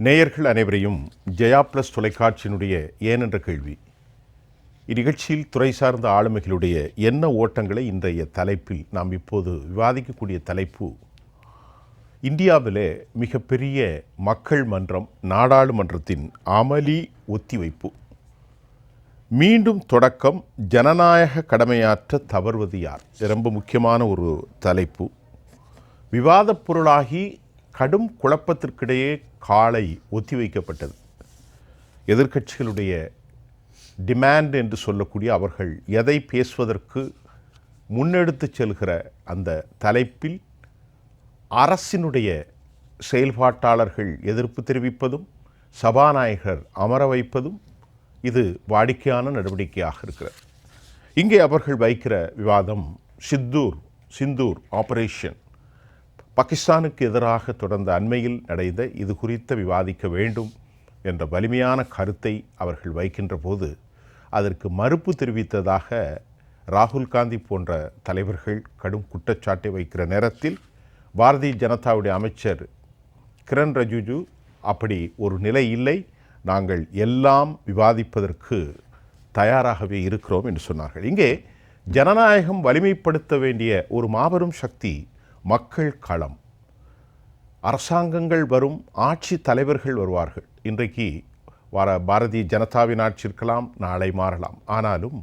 நேயர்கள் அனைவரையும் ஜெயா பிளஸ் தொலைக்காட்சியினுடைய ஏனென்ற கேள்வி இந்நிகழ்ச்சியில் துறை சார்ந்த ஆளுமைகளுடைய என்ன ஓட்டங்களை இன்றைய தலைப்பில் நாம் இப்போது விவாதிக்கக்கூடிய தலைப்பு இந்தியாவிலே மிகப்பெரிய மக்கள் மன்றம் நாடாளுமன்றத்தின் அமளி ஒத்திவைப்பு மீண்டும் தொடக்கம் ஜனநாயக கடமையாற்ற தவறுவது யார்? ரொம்ப முக்கியமான ஒரு தலைப்பு. விவாதப் பொருளாகி கடும் குழப்பத்திற்கிடையே காலை ஒத்திவைக்கப்பட்டது. எதிர்க்கட்சிகளுடைய டிமாண்ட் என்று சொல்லக்கூடிய அவர்கள் எதை பேசுவதற்கு முன்னெடுத்து செல்கிற அந்த தலைப்பில் அரசினுடைய செயல்பாட்டாளர்கள் எதிர்ப்பு தெரிவிப்பதும் சபாநாயகர் அமர வைப்பதும் இது வாடிக்கையான நடவடிக்கையாக இருக்கிறது. இங்கே அவர்கள் வைக்கிற விவாதம் சிந்தூர் ஆபரேஷன் பாகிஸ்தானுக்கு எதிராக தொடர்ந்த அண்மையில் நடந்த இது குறித்த விவாதிக்க வேண்டும் என்ற வலிமையான கருத்தை அவர்கள் வைக்கின்ற போது அதற்கு மறுப்பு தெரிவித்ததாக ராகுல் காந்தி போன்ற தலைவர்கள் கடும் குற்றச்சாட்டை வைக்கிற நேரத்தில் பாரதிய ஜனதாவுடைய அமைச்சர் கிரண் ரிஜிஜு அப்படி ஒரு நிலை இல்லை, நாங்கள் எல்லாம் விவாதிப்பதற்கு தயாராகவே இருக்கிறோம் என்று சொன்னார்கள். இங்கே ஜனநாயகம் வலிமைப்படுத்த வேண்டிய ஒரு மாபெரும் சக்தி மக்கள் களம். அரசாங்கங்கள் வரும், ஆட்சி தலைவர்கள் வருவார்கள். இன்றைக்கு பாரதிய ஜனதாவின் ஆட்சி இருக்கலாம், நாளை மாறலாம். ஆனாலும்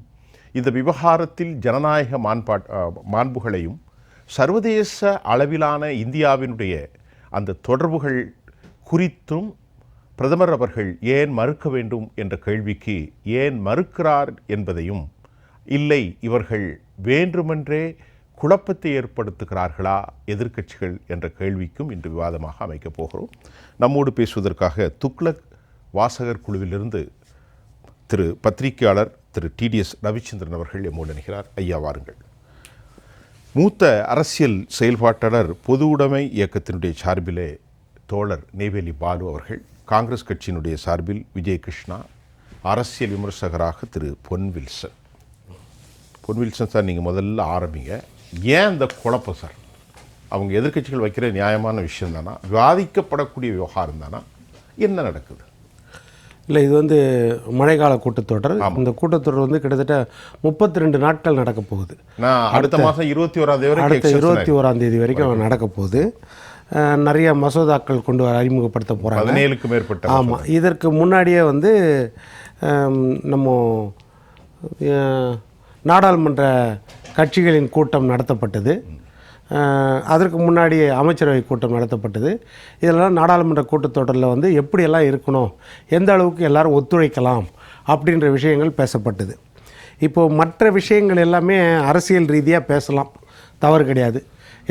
இந்த விவகாரத்தில் ஜனநாயக மாண்புகளையும் சர்வதேச அளவிலான இந்தியாவினுடைய அந்த தொடர்புகள் குறித்தும் பிரதமர் அவர்கள் ஏன் மறுக்க வேண்டும் என்ற கேள்விக்கு ஏன் மறுக்கிறார் என்பதையும், இல்லை இவர்கள் வேண்டுமென்றே குழப்பத்தை ஏற்படுத்துகிறார்களா எதிர்க்கட்சிகள் என்ற கேள்விக்கும் இன்று விவாதமாக அமைக்கப் போகிறோம். நம்மோடு பேசுவதற்காக துக்ளக் வாசகர் குழுவிலிருந்து திரு பத்திரிகையாளர் திரு TDS ரவிச்சந்திரன் அவர்கள் எம்மோடு இணைகிறார். ஐயா வாருங்கள். மூத்த அரசியல் செயல்பாட்டாளர் பொது உடைமை இயக்கத்தினுடைய சார்பிலே தோழர் நெய்வேலி பாலு அவர்கள், காங்கிரஸ் கட்சியினுடைய சார்பில் விஜய் கிருஷ்ணா, அரசியல் விமர்சகராக திரு பொன் வில்சன் சார், நீங்கள் முதல்ல ஆரம்பிங்க. ஏன் இந்த குழப்பம் சார்? அவங்க எதிர்க்கட்சிகள் வைக்கிற நியாயமான விஷயம் தானா? விவாதிக்கப்படக்கூடிய விவகாரம் தானா? என்ன நடக்குது? இல்லை, இது மழைக்கால கூட்டத்தொடர். இந்த கூட்டத்தொடர் கிட்டத்தட்ட 32 நாட்கள் நடக்க போகுது. அடுத்த மாதம் 21ஆம் தேதி வரைக்கும் நடக்க போகுது. நிறைய மசோதாக்கள் கொண்டு வர அறிமுகப்படுத்த போகிறாங்க. 17க்கும் மேற்பட்ட. ஆமாம், இதற்கு முன்னாடியே நம்ம நாடாளுமன்ற கட்சிகளின் கூட்டம் நடத்தப்பட்டது. அதற்கு முன்னாடி அமைச்சரவை கூட்டம் நடத்தப்பட்டது. இதெல்லாம் நாடாளுமன்ற கூட்டத்தொடரில் எப்படியெல்லாம் இருக்கணும், எந்த அளவுக்கு எல்லாரும் ஒத்துழைக்கலாம் அப்படின்ற விஷயங்கள் பேசப்பட்டது. இப்போது மற்ற விஷயங்கள் எல்லாமே அரசியல் ரீதியாக பேசலாம், தவறு கிடையாது.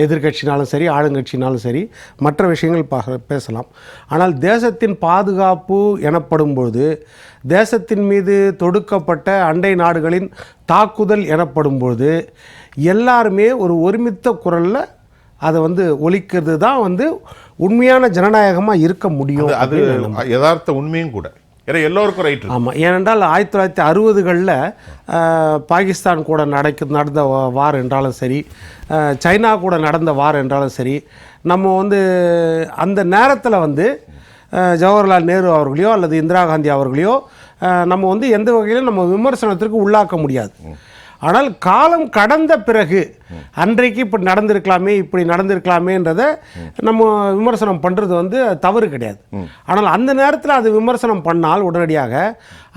எதிர்கட்சினாலும் சரி, ஆளுங்கட்சினாலும் சரி, மற்ற விஷயங்கள் பேசலாம். ஆனால் தேசத்தின் பாதுகாப்பு எனப்படும்பொழுது, தேசத்தின் மீது தொடுக்கப்பட்ட அண்டை நாடுகளின் தாக்குதல் எனப்படும்பொழுது எல்லாருமே ஒரு ஒருமித்த குரலில் அதை ஒலிக்கிறது தான் உண்மையான ஜனநாயகமாக இருக்க முடியும். அது யதார்த்த உண்மையும் கூட. எல்லோருக்கும் ரைட். ஆமாம், ஏனென்றால் 1960களில் பாகிஸ்தான் கூட நடந்த வார் என்றாலும் சரி, சைனா கூட நடந்த வார் என்றாலும் சரி, நம்ம அந்த நேரத்தில் ஜவஹர்லால் நேரு அவர்களையோ அல்லது இந்திரா காந்தி அவர்களையோ நம்ம எந்த வகையிலும் நம்ம விமர்சனத்திற்கு உள்ளாக்க முடியாது. ஆனால் காலம் கடந்த பிறகு அன்றைக்கு இப்படி நடந்திருக்கலாமேன்றதை நம்ம விமர்சனம் பண்ணுறது தவறு கிடையாது. ஆனால் அந்த நேரத்தில் அது விமர்சனம் பண்ணால் உடனடியாக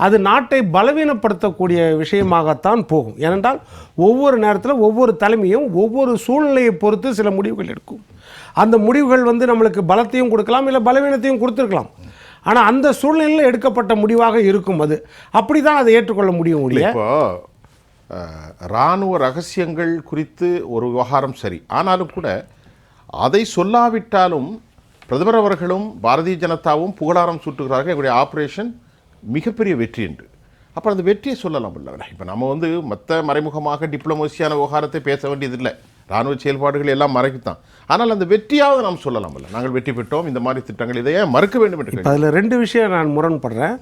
அது நாட்டை பலவீனப்படுத்தக்கூடிய விஷயமாகத்தான் போகும். ஏனென்றால் ஒவ்வொரு நேரத்தில் ஒவ்வொரு தலைமையும் ஒவ்வொரு சூழ்நிலையை பொறுத்து சில முடிவுகள் எடுக்கும். அந்த முடிவுகள் நம்மளுக்கு பலத்தையும் கொடுக்கலாம், இல்லை பலவீனத்தையும் கொடுத்துருக்கலாம். ஆனால் அந்த சூழ்நிலையில் எடுக்கப்பட்ட முடிவாக இருக்கும். அது அப்படி தான் அதை ஏற்றுக்கொள்ள முடியும். இராணுவ ரகசியங்கள் குறித்து ஒரு விவகாரம் சரி, ஆனாலும் கூட அதை சொல்லாவிட்டாலும் பிரதமர் அவர்களும் பாரதிய ஜனதாவும் புகழாரம் சூட்டுகிறார்கள், எங்களுடைய ஆப்ரேஷன் மிகப்பெரிய வெற்றி என்று. அப்புறம் அந்த வெற்றியை சொல்லலாம் இல்லை? இப்போ நம்ம மற்ற மறைமுகமாக டிப்ளமோசியான விவகாரத்தை பேச வேண்டியதில்லை, இராணுவ செயல்பாடுகள் எல்லாம் மறைக்குத்தான். ஆனால் அந்த வெற்றியாவது நாம் சொல்லலாம் இல்லை, நாங்கள் வெற்றி பெற்றோம், இந்த மாதிரி திட்டங்கள், இதையே மறுக்க வேண்டும் என்று. அதில் 2 விஷயம் நான் முரண்படுறேன்.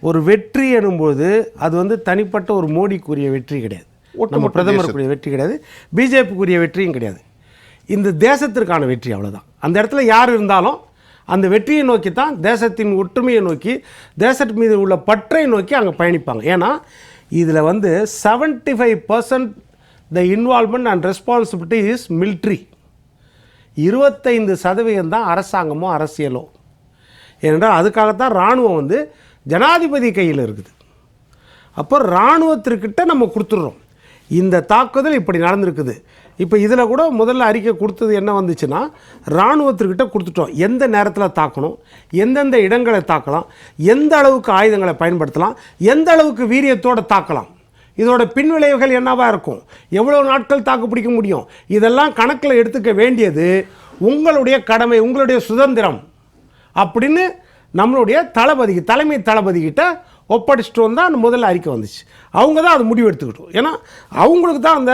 ஒரு வெற்றி எனும்போது அது தனிப்பட்ட ஒரு மோடிக்குரிய வெற்றி கிடையாது, நம்ம பிரதமருக்குரிய வெற்றி கிடையாது, பிஜேபிக்குரிய வெற்றியும் கிடையாது. இந்த தேசத்திற்கான வெற்றி, அவ்வளோதான். அந்த இடத்துல யார் இருந்தாலும் அந்த வெற்றியை நோக்கி தான், தேசத்தின் ஒற்றுமையை நோக்கி, தேசத்தின் மீது உள்ள பற்றை நோக்கி அங்கே பயணிப்பாங்க. ஏன்னா இதில் வந்து 75% த involvement and responsibility is military. 25% தான் அரசாங்கமோ அரசியலோ. ஏனென்றால் அதுக்காகத்தான் இராணுவம் வந்து ஜனாதிபதி கையில் இருக்குது. அப்போ இராணுவத்திற்கிட்ட நம்ம கொடுத்துட்றோம். இந்த தாக்குதல் இப்படி நடந்திருக்குது. இப்போ இதில் கூட முதல்ல அறிக்கை கொடுத்தது என்ன வந்துச்சுன்னா, இராணுவத்திற்கிட்ட கொடுத்துட்டோம். எந்த நேரத்தில் தாக்கணும், எந்தெந்த இடங்களை தாக்கலாம், எந்த அளவுக்கு ஆயுதங்களை பயன்படுத்தலாம், எந்த அளவுக்கு வீரியத்தோடு தாக்கலாம், இதோட பின்விளைவுகள் என்னவாக இருக்கும், எவ்வளோ நாட்கள் தாக்கு பிடிக்க முடியும், இதெல்லாம் கணக்கில் எடுத்துக்க வேண்டியது உங்களுடைய கடமை, உங்களுடைய சுதந்திரம் அப்படின்னு நம்மளுடைய தலைமை தளபதிக்கிட்ட ஒப்படைச்சிட்டு வந்தால் அந்த முதல்ல அறிக்கை வந்துச்சு. அவங்க தான் அது முடிவு எடுத்துக்கிட்டோம். ஏன்னா அவங்களுக்கு தான் அந்த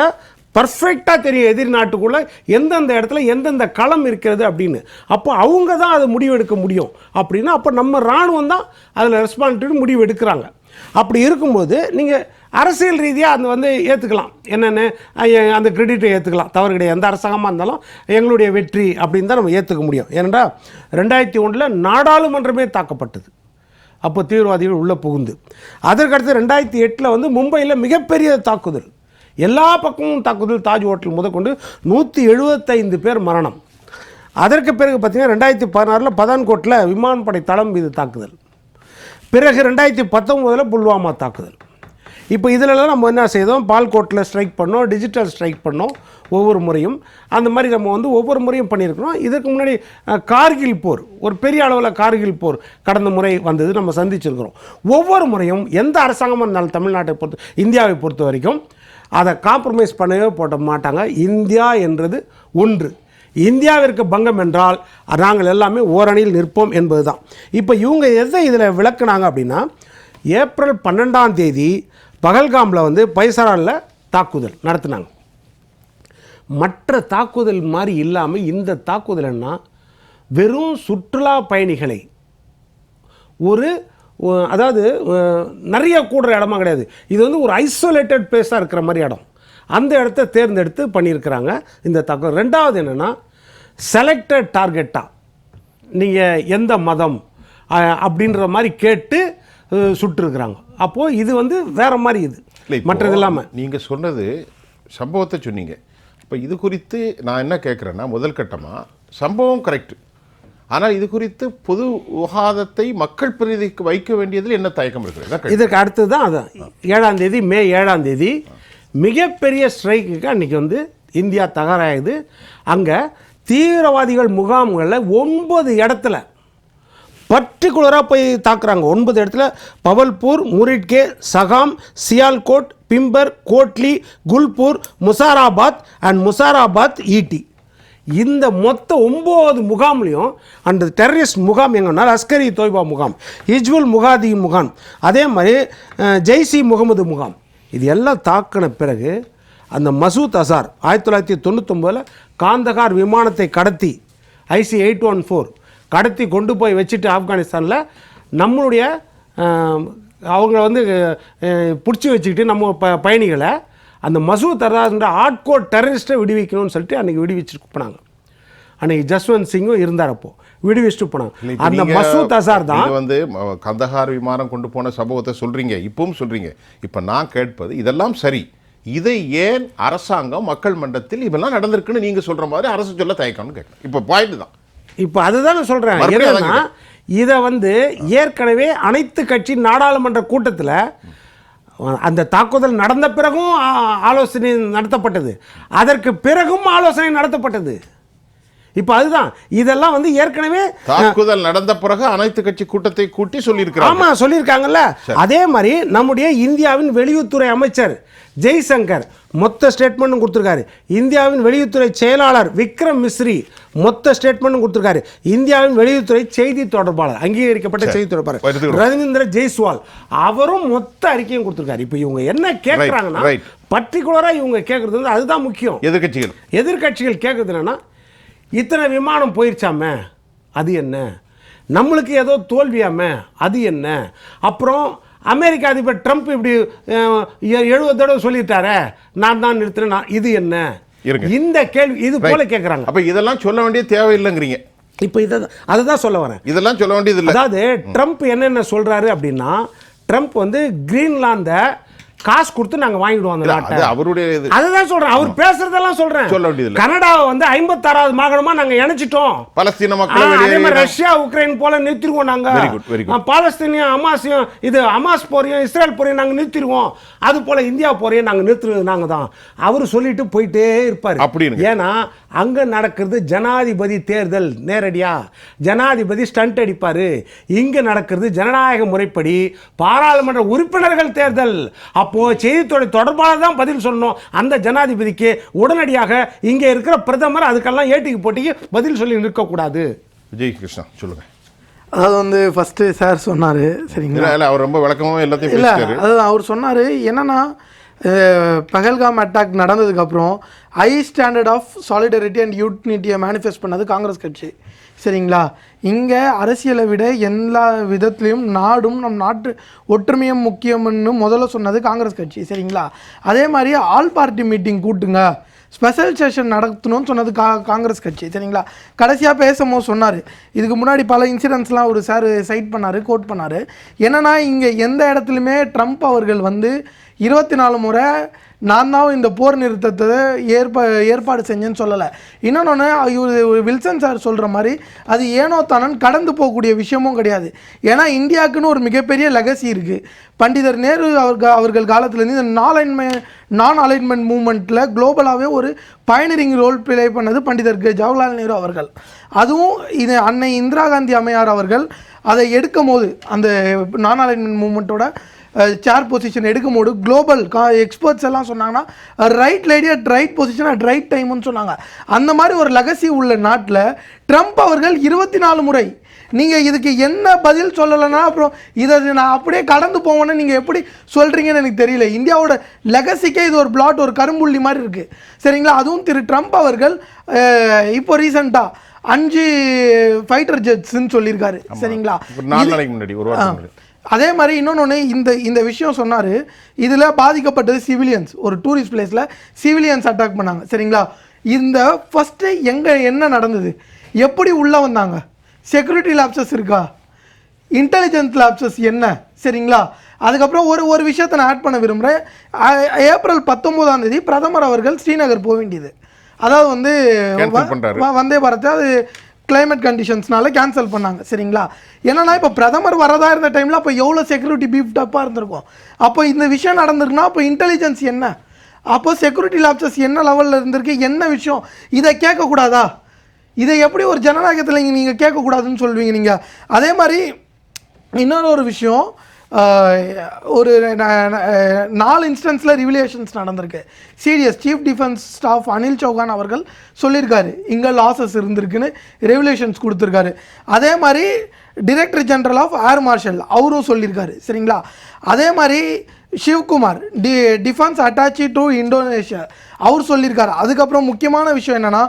பர்ஃபெக்டாக தெரியும் எதிரி நாட்டுக்குள்ளே எந்தெந்த இடத்துல எந்தெந்த களம் இருக்கிறது அப்படின்னு. அப்போ அவங்க தான் அதை முடிவு எடுக்க முடியும் அப்படின்னா, அப்போ நம்ம இராணுவம் தான் அதில் ரெஸ்பான்சிபிலிட்டி முடிவு எடுக்கிறாங்க. அப்படி இருக்கும்போது நீங்கள் அரசியல் ரீதியாக அந்த வந்து ஏற்றுக்கலாம், என்னென்னு அந்த கிரெடிட்டை ஏற்றுக்கலாம், தவறு கிடையாது. எந்த அரசாங்கமாக இருந்தாலும் எங்களுடைய வெற்றி அப்படின்னு தான் நம்ம ஏற்றுக்க முடியும். ஏனென்றால் 2001 நாடாளுமன்றமே தாக்கப்பட்டது. அப்போ தீவிரவாதிகள் உள்ளே புகுந்து, அதற்கடுத்து 2008 வந்து மும்பையில் மிகப்பெரிய தாக்குதல், எல்லா பக்கமும் தாக்குதல், தாஜ் ஹோட்டல் முதற்கொண்டு 175 பேர் மரணம். அதற்கு பிறகு பார்த்திங்கன்னா 2016 பதான்கோட்டில் விமானப்படை தளம் மீது தாக்குதல், பிறகு 2019 புல்வாமா தாக்குதல். இப்போ இதிலெல்லாம் நம்ம என்ன செய்தோம், பால்கோட்டில் ஸ்ட்ரைக் பண்ணோம், டிஜிட்டல் ஸ்ட்ரைக் பண்ணோம், ஒவ்வொரு முறையும் அந்த மாதிரி நம்ம வந்து ஒவ்வொரு முறையும் பண்ணியிருக்கிறோம். இதுக்கு முன்னாடி கார்கில் போர், ஒரு பெரிய அளவில் கார்கில் போர் கடந்த முறை வந்தது, நம்ம சந்திச்சிருக்கிறோம். ஒவ்வொரு முறையும் எந்த அரசாங்கமாக இருந்தாலும் தமிழ்நாட்டை இந்தியாவை பொறுத்த வரைக்கும் அதை காம்ப்ரமைஸ் பண்ணவே போட மாட்டாங்க. இந்தியா என்றது ஒன்று, இந்தியாவிற்கு பங்கம் என்றால் நாங்கள் எல்லாமே ஓரணியில் நிற்போம் என்பது தான். இப்போ இவங்க எதை இதில் விளக்குனாங்க அப்படின்னா, ஏப்ரல் 12 பகல்காமில் வந்து பைசரானில் தாக்குதல் நடத்தினாங்க. மற்ற தாக்குதல் மாதிரி இல்லாமல் இந்த தாக்குதல் என்ன, வெறும் சுற்றுலா பயணிகளை அதாவது நிறைய கூடுற இடமா கிடையாது, இது வந்து ஒரு ஐசோலேட்டட் பிளேஸாக இருக்கிற மாதிரி இடம், அந்த இடத்த தேர்ந்தெடுத்து பண்ணியிருக்கிறாங்க இந்த தாக்குதல். ரெண்டாவது என்னென்னா, செலக்டட் டார்கெட்டாக நீங்கள் எந்த மதம் அப்படின்ற மாதிரி கேட்டு சுட்டுருக்குறாங்க. அப்போது இது வந்து வேறு மாதிரி, இது மற்றது இல்லாமல். நீங்கள் சொன்னது சம்பவத்தை சொன்னீங்க. இப்போ இது குறித்து நான் என்ன கேட்குறேன்னா, முதல் கட்டமாக சம்பவம் கரெக்டு, ஆனால் இது குறித்து பொது விவாதத்தை மக்கள் பிரதிக்கு வைக்க வேண்டியதில் என்ன தயக்கம் இருக்குது? இதுக்கு அடுத்தது தான் அதான் 7ஆம் தேதி, மே 7ஆம் தேதி மிகப்பெரிய ஸ்ட்ரைக்குக்கு அன்றைக்கி வந்து இந்தியா தயாராகுது. அங்கே தீவிரவாதிகள் முகாம்களில் 9 இடத்துல பர்டிகுலராக போய் தாக்குறாங்க. 9 இடத்துல பவல்பூர், முரிட்கே, சகாம், சியால்கோட், பிம்பர், கோட்லி, குல்பூர், முசாராபாத் அண்ட் முசாராபாத் ஈட்டி. இந்த மொத்த 9 முகாம்லையும் அந்த டெரரிஸ்ட் முகாம் எங்கன்னா லஷ்கர் இ தொய்பா முகாம், ஹிஜ்புல் முகாதீன் முகாம், அதே மாதிரி ஜெய்ஷ் இ முகமது முகாம், இது எல்லாம் தாக்கின பிறகு அந்த மசூத் அசார் 1999 காந்தகார் விமானத்தை கடத்தி IC-814 கடத்தி கொண்டு போய் வச்சுட்டு ஆப்கானிஸ்தானில் நம்மளுடைய அவங்க வந்து பிடிச்சி வச்சுக்கிட்டு நம்ம பயணிகளை அந்த மசூத் அசார்ன்ற ஹார்ட்கோர் டெரரிஸ்ட்டை விடுவிக்கணும்னு சொல்லிட்டு அன்றைக்கி விடுவிச்சுட்டு போனாங்க. அன்றைக்கி ஜஸ்வந்த் சிங்கும் இருந்தார், அப்போது விடுவிச்சுட்டு போனாங்க. அந்த மசூத் அசார் தான் வந்து கந்தஹார் விமானம் கொண்டு போன சம்பவத்தை சொல்கிறீங்க, இப்பவும் சொல்கிறீங்க. இப்போ நான் கேட்பது, இதெல்லாம் சரி, இதை ஏன் அரசாங்கம் மக்கள் மன்றத்தில் இதெல்லாம் நடந்திருக்குன்னு நீங்கள் சொல்கிற மாதிரி அரசு சொல்ல தயக்கம்னு கேட்குறேன். இப்போ பாயிண்ட் தான், இப்போ அதுதான் நான் சொல்கிறேன். என்னன்னா, இதை வந்து ஏற்கனவே அனைத்து கட்சி நாடாளுமன்ற கூட்டத்தில் அந்த தாக்குதல் நடந்த பிறகும் ஆலோசனை நடத்தப்பட்டது, அதற்கு பிறகும் ஆலோசனை நடத்தப்பட்டது. இப்போ அதுதான், இதெல்லாம் வந்து ஏற்கனவே தாக்குதல் நடந்த பிறகு அனைத்து கட்சி கூட்டத்தை கூட்டி சொல்லியிருக்காங்க. ஆமாம், சொல்லியிருக்காங்கல்ல. அதே மாதிரி நம்முடைய இந்தியாவின் வெளியுறவுத்துறை அமைச்சர் ஜெய்சங்கர் மொத்த ஸ்டேட்மெண்ட்டும் கொடுத்துருக்காரு. இந்தியாவின் வெளியுறவுத்துறை செயலாளர் விக்ரம் மிஸ்ரி மொத்த ஸ்டேட்மெண்ட்டும் கொடுத்துருக்காரு. இந்தியாவின் வெளியுறவுத்துறை செய்தி தொடர்பாளர், அங்கீகரிக்கப்பட்ட செய்தி தொடர்பாளர் ரவீந்திர ஜெய்ஸ்வால், அவரும் மொத்த அறிக்கையும் கொடுத்துருக்காரு. இப்போ இவங்க என்ன கேட்குறாங்கன்னா, பர்டிகுலராக இவங்க கேட்குறது வந்து அதுதான் முக்கியம். எதிர்கட்சிகள் கேட்குறது என்னன்னா, இத்தனை விமானம் போயிருச்சாமே அது என்ன, நம்மளுக்கு ஏதோ தோல்வியாமே அது என்ன, அப்புறம் அமெரிக்க அதிபர் ட்ரம்ப் இப்படி 70 தடவை சொல்லிட்டாரே நான் தான் நிறுத்தினேன், இது என்ன, இந்த கேள்வி இது போல கேட்குறாங்க. அப்போ இதெல்லாம் சொல்ல வேண்டிய தேவையில்லைங்கிறீங்க. இப்போ அதை தான் சொல்ல வரேன். இதெல்லாம் சொல்ல வேண்டியது இல்லை. அதாவது ட்ரம்ப் என்னென்ன சொல்றாரு அப்படின்னா, ட்ரம்ப் வந்து கிரீன்லாந்தை காசு கொடுத்து நாங்க வாங்கிடுவோம் அந்த நாட்டை. அவருடைய அதுதான் சொல்றேன். அவர் பேசுறதெல்லாம் சொல்றேன். சொல்ல வேண்டியது. கனடாவை வந்து 56வது மாகாணமா நாங்க இணைச்சிட்டோம். பலஸ்தீன மக்களை அதே மாதிரி ரஷ்யா உக்ரைன் போல நிறுத்திடுவோம் நாங்க. பாலஸ்தீனியம் அமாசியம் இது அமாஸ் போரையும் இஸ்ரேல் போரையும் நாங்க நிறுத்திடுவோம். அது போல இந்தியா போரையும் நாங்க நிறுத்துறது நாங்க தான். அவரு சொல்லிட்டு போயிட்டே இருப்பாரு. ஏன்னா அங்க நடக்கிறது ஜனாதிபதி தேர்தல். நேரடியா ஜனாதிபதி ஸ்டண்ட் அடிப்பாரு. இங்க நடக்கிறது ஜனநாயக முறைப்படி பாராளுமன்ற உறுப்பினர்கள் தேர்தல். அப்போ செய்தித்துறை தொடர்பாளர் தான் பதில் சொல்லணும். அந்த ஜனாதிபதிக்கு உடனடியாக இங்க இருக்கிற பிரதமர் அதுக்கெல்லாம் ஏட்டிக்கு போட்டிக்கு பதில் சொல்லி நிற்கக்கூடாது. விஜய் கிருஷ்ணா சொல்லுங்க. அதாவது வந்து ஃபஸ்ட்டு சார் சொன்னார், சரிங்களா? இல்லை, அவர் ரொம்ப விளக்கமாக எல்லாத்தையும் இல்லை, அதாவது அவர் சொன்னார் என்னென்னா, பஹல்காம் அட்டாக் நடந்ததுக்கப்புறம் high standard of solidarity and யூனிட்டியை மேனிஃபெஸ்ட் பண்ணது காங்கிரஸ் கட்சி, சரிங்களா? இங்கே அரசியலை விட எல்லா விதத்துலேயும் நாடும் நம் நாட்டு ஒற்றுமையும் முக்கியம்னு முதல்ல சொன்னது காங்கிரஸ் கட்சி, சரிங்களா? அதே மாதிரி ஆல் பார்ட்டி மீட்டிங் கூட்டுங்க, ஸ்பெஷல் செஷன் நடத்தணும்னு சொன்னது காங்கிரஸ் கட்சி, சரிங்களா? கடைசியாக பேசும்போது சொன்னார், இதுக்கு முன்னாடி பல இன்சிடென்ட்ஸ்லாம் ஒரு சார் சைட் பண்ணார், கோட் பண்ணார். என்னென்னா, இங்கே எந்த இடத்துலையுமே ட்ரம்ப் அவர்கள் வந்து 24 முறை நான் தான் இந்த போர் நிறுத்தத்தை ஏற்பாடு செஞ்சேன்னு சொல்லலை. இன்னொன்று இவர் வில்சன் சார் சொல்கிற மாதிரி அது ஏனோ தானன் கடந்து போகக்கூடிய விஷயமும் கிடையாது. ஏன்னா இந்தியாவுக்குன்னு ஒரு மிகப்பெரிய லெகசி இருக்குது. பண்டிதர் நேரு அவர்கள் காலத்துலேருந்து இந்த நான் அலைன்மெண்ட் மூவ்மெண்ட்டில் குளோபலாகவே ஒரு பயனரிங் ரோல் ப்ளே பண்ணது பண்டிதர் ஜவஹர்லால் நேரு அவர்கள். அதுவும் இது அன்னை இந்திரா காந்தி அம்மையார் அவர்கள் அதை எடுக்கும் போது, அந்த நான் அலைன்மெண்ட் மூவ்மெண்ட்டோட சேர் பொசிஷன் எடுக்கும்போது குளோபல் எக்ஸ்பர்ட்ஸ் எல்லாம் சொன்னாங்கன்னா right lady at right position at right டைம்னு சொன்னாங்க. அந்த மாதிரி ஒரு லெகசி உள்ள நாட்டில் ட்ரம்ப் அவர்கள் 24 முறை, நீங்கள் இதுக்கு என்ன பதில் சொல்லலைன்னா அப்புறம் இதை நான் அப்படியே கடந்து போவேன்னு நீங்கள் எப்படி சொல்கிறீங்கன்னு எனக்கு தெரியல. இந்தியாவோட லெகசிக்கே இது ஒரு பிளாட், ஒரு கரும்புள்ளி மாதிரி இருக்குது, சரிங்களா? அதுவும் திரு ட்ரம்ப் அவர்கள் இப்போ ரீசெண்டாக 5 ஃபைட்டர் ஜெட்ஸ்ன்னு சொல்லியிருக்காரு, சரிங்களா? அதே மாதிரி இன்னொன்று இந்த விஷயம் சொன்னார், இதில் பாதிக்கப்பட்டது சிவிலியன்ஸ். ஒரு டூரிஸ்ட் பிளேஸில் சிவிலியன்ஸ் அட்டாக் பண்ணாங்க, சரிங்களா? இந்த ஃபஸ்ட்டு என்ன நடந்தது, எப்படி உள்ளே வந்தாங்க, செக்யூரிட்டி லேப்சஸ் இருக்கா, இன்டெலிஜென்ஸ் லேப்சஸ் என்ன, சரிங்களா? அதுக்கப்புறம் ஒரு விஷயத்தை நான் ஆட் பண்ண விரும்புகிறேன். ஏப்ரல் 19ஆம் தேதி பிரதமர் அவர்கள் ஸ்ரீநகர் போக வேண்டியது, அதாவது வந்து வந்தே பாரத் அது கிளைமேட் கண்டிஷன்ஸ்னால கேன்சல் பண்ணாங்க, சரிங்களா? ஏன்னா இப்போ பிரதமர் வரதா இருந்த டைமில் அப்போ எவ்வளோ செக்யூரிட்டி பீஃப்டப்பாக இருந்திருக்கும். அப்போ இந்த விஷயம் நடந்திருக்குன்னா அப்போ இன்டெலிஜென்ஸ் என்ன, அப்போ செக்யூரிட்டி லேப்சஸ் என்ன லெவலில் இருந்திருக்கு, என்ன விஷயம், இதை கேட்கக்கூடாதா? இதை எப்படி ஒரு ஜனநாயகத்தில் நீங்கள் கேட்கக்கூடாதுன்னு சொல்லுவீங்க நீங்கள்? அதே மாதிரி இன்னொரு விஷயம், ஒரு 4 இன்ஸ்டன்ஸில் ரிவிலேஷன்ஸ் நடந்திருக்கு. Serious chief defence staff Anil Chauhan அவர்கள் சொல்லியிருக்காரு இங்கே லாசஸ் இருந்திருக்குன்னு ரெகுலேஷன்ஸ் கொடுத்துருக்காரு. அதே மாதிரி director general of air marshal அவரும் சொல்லியிருக்காரு, சரிங்களா? அதே மாதிரி Shivkumar defence attache to Indonesia அவர் சொல்லியிருக்காரு. அதுக்கப்புறம் முக்கியமான விஷயம் என்னென்னா,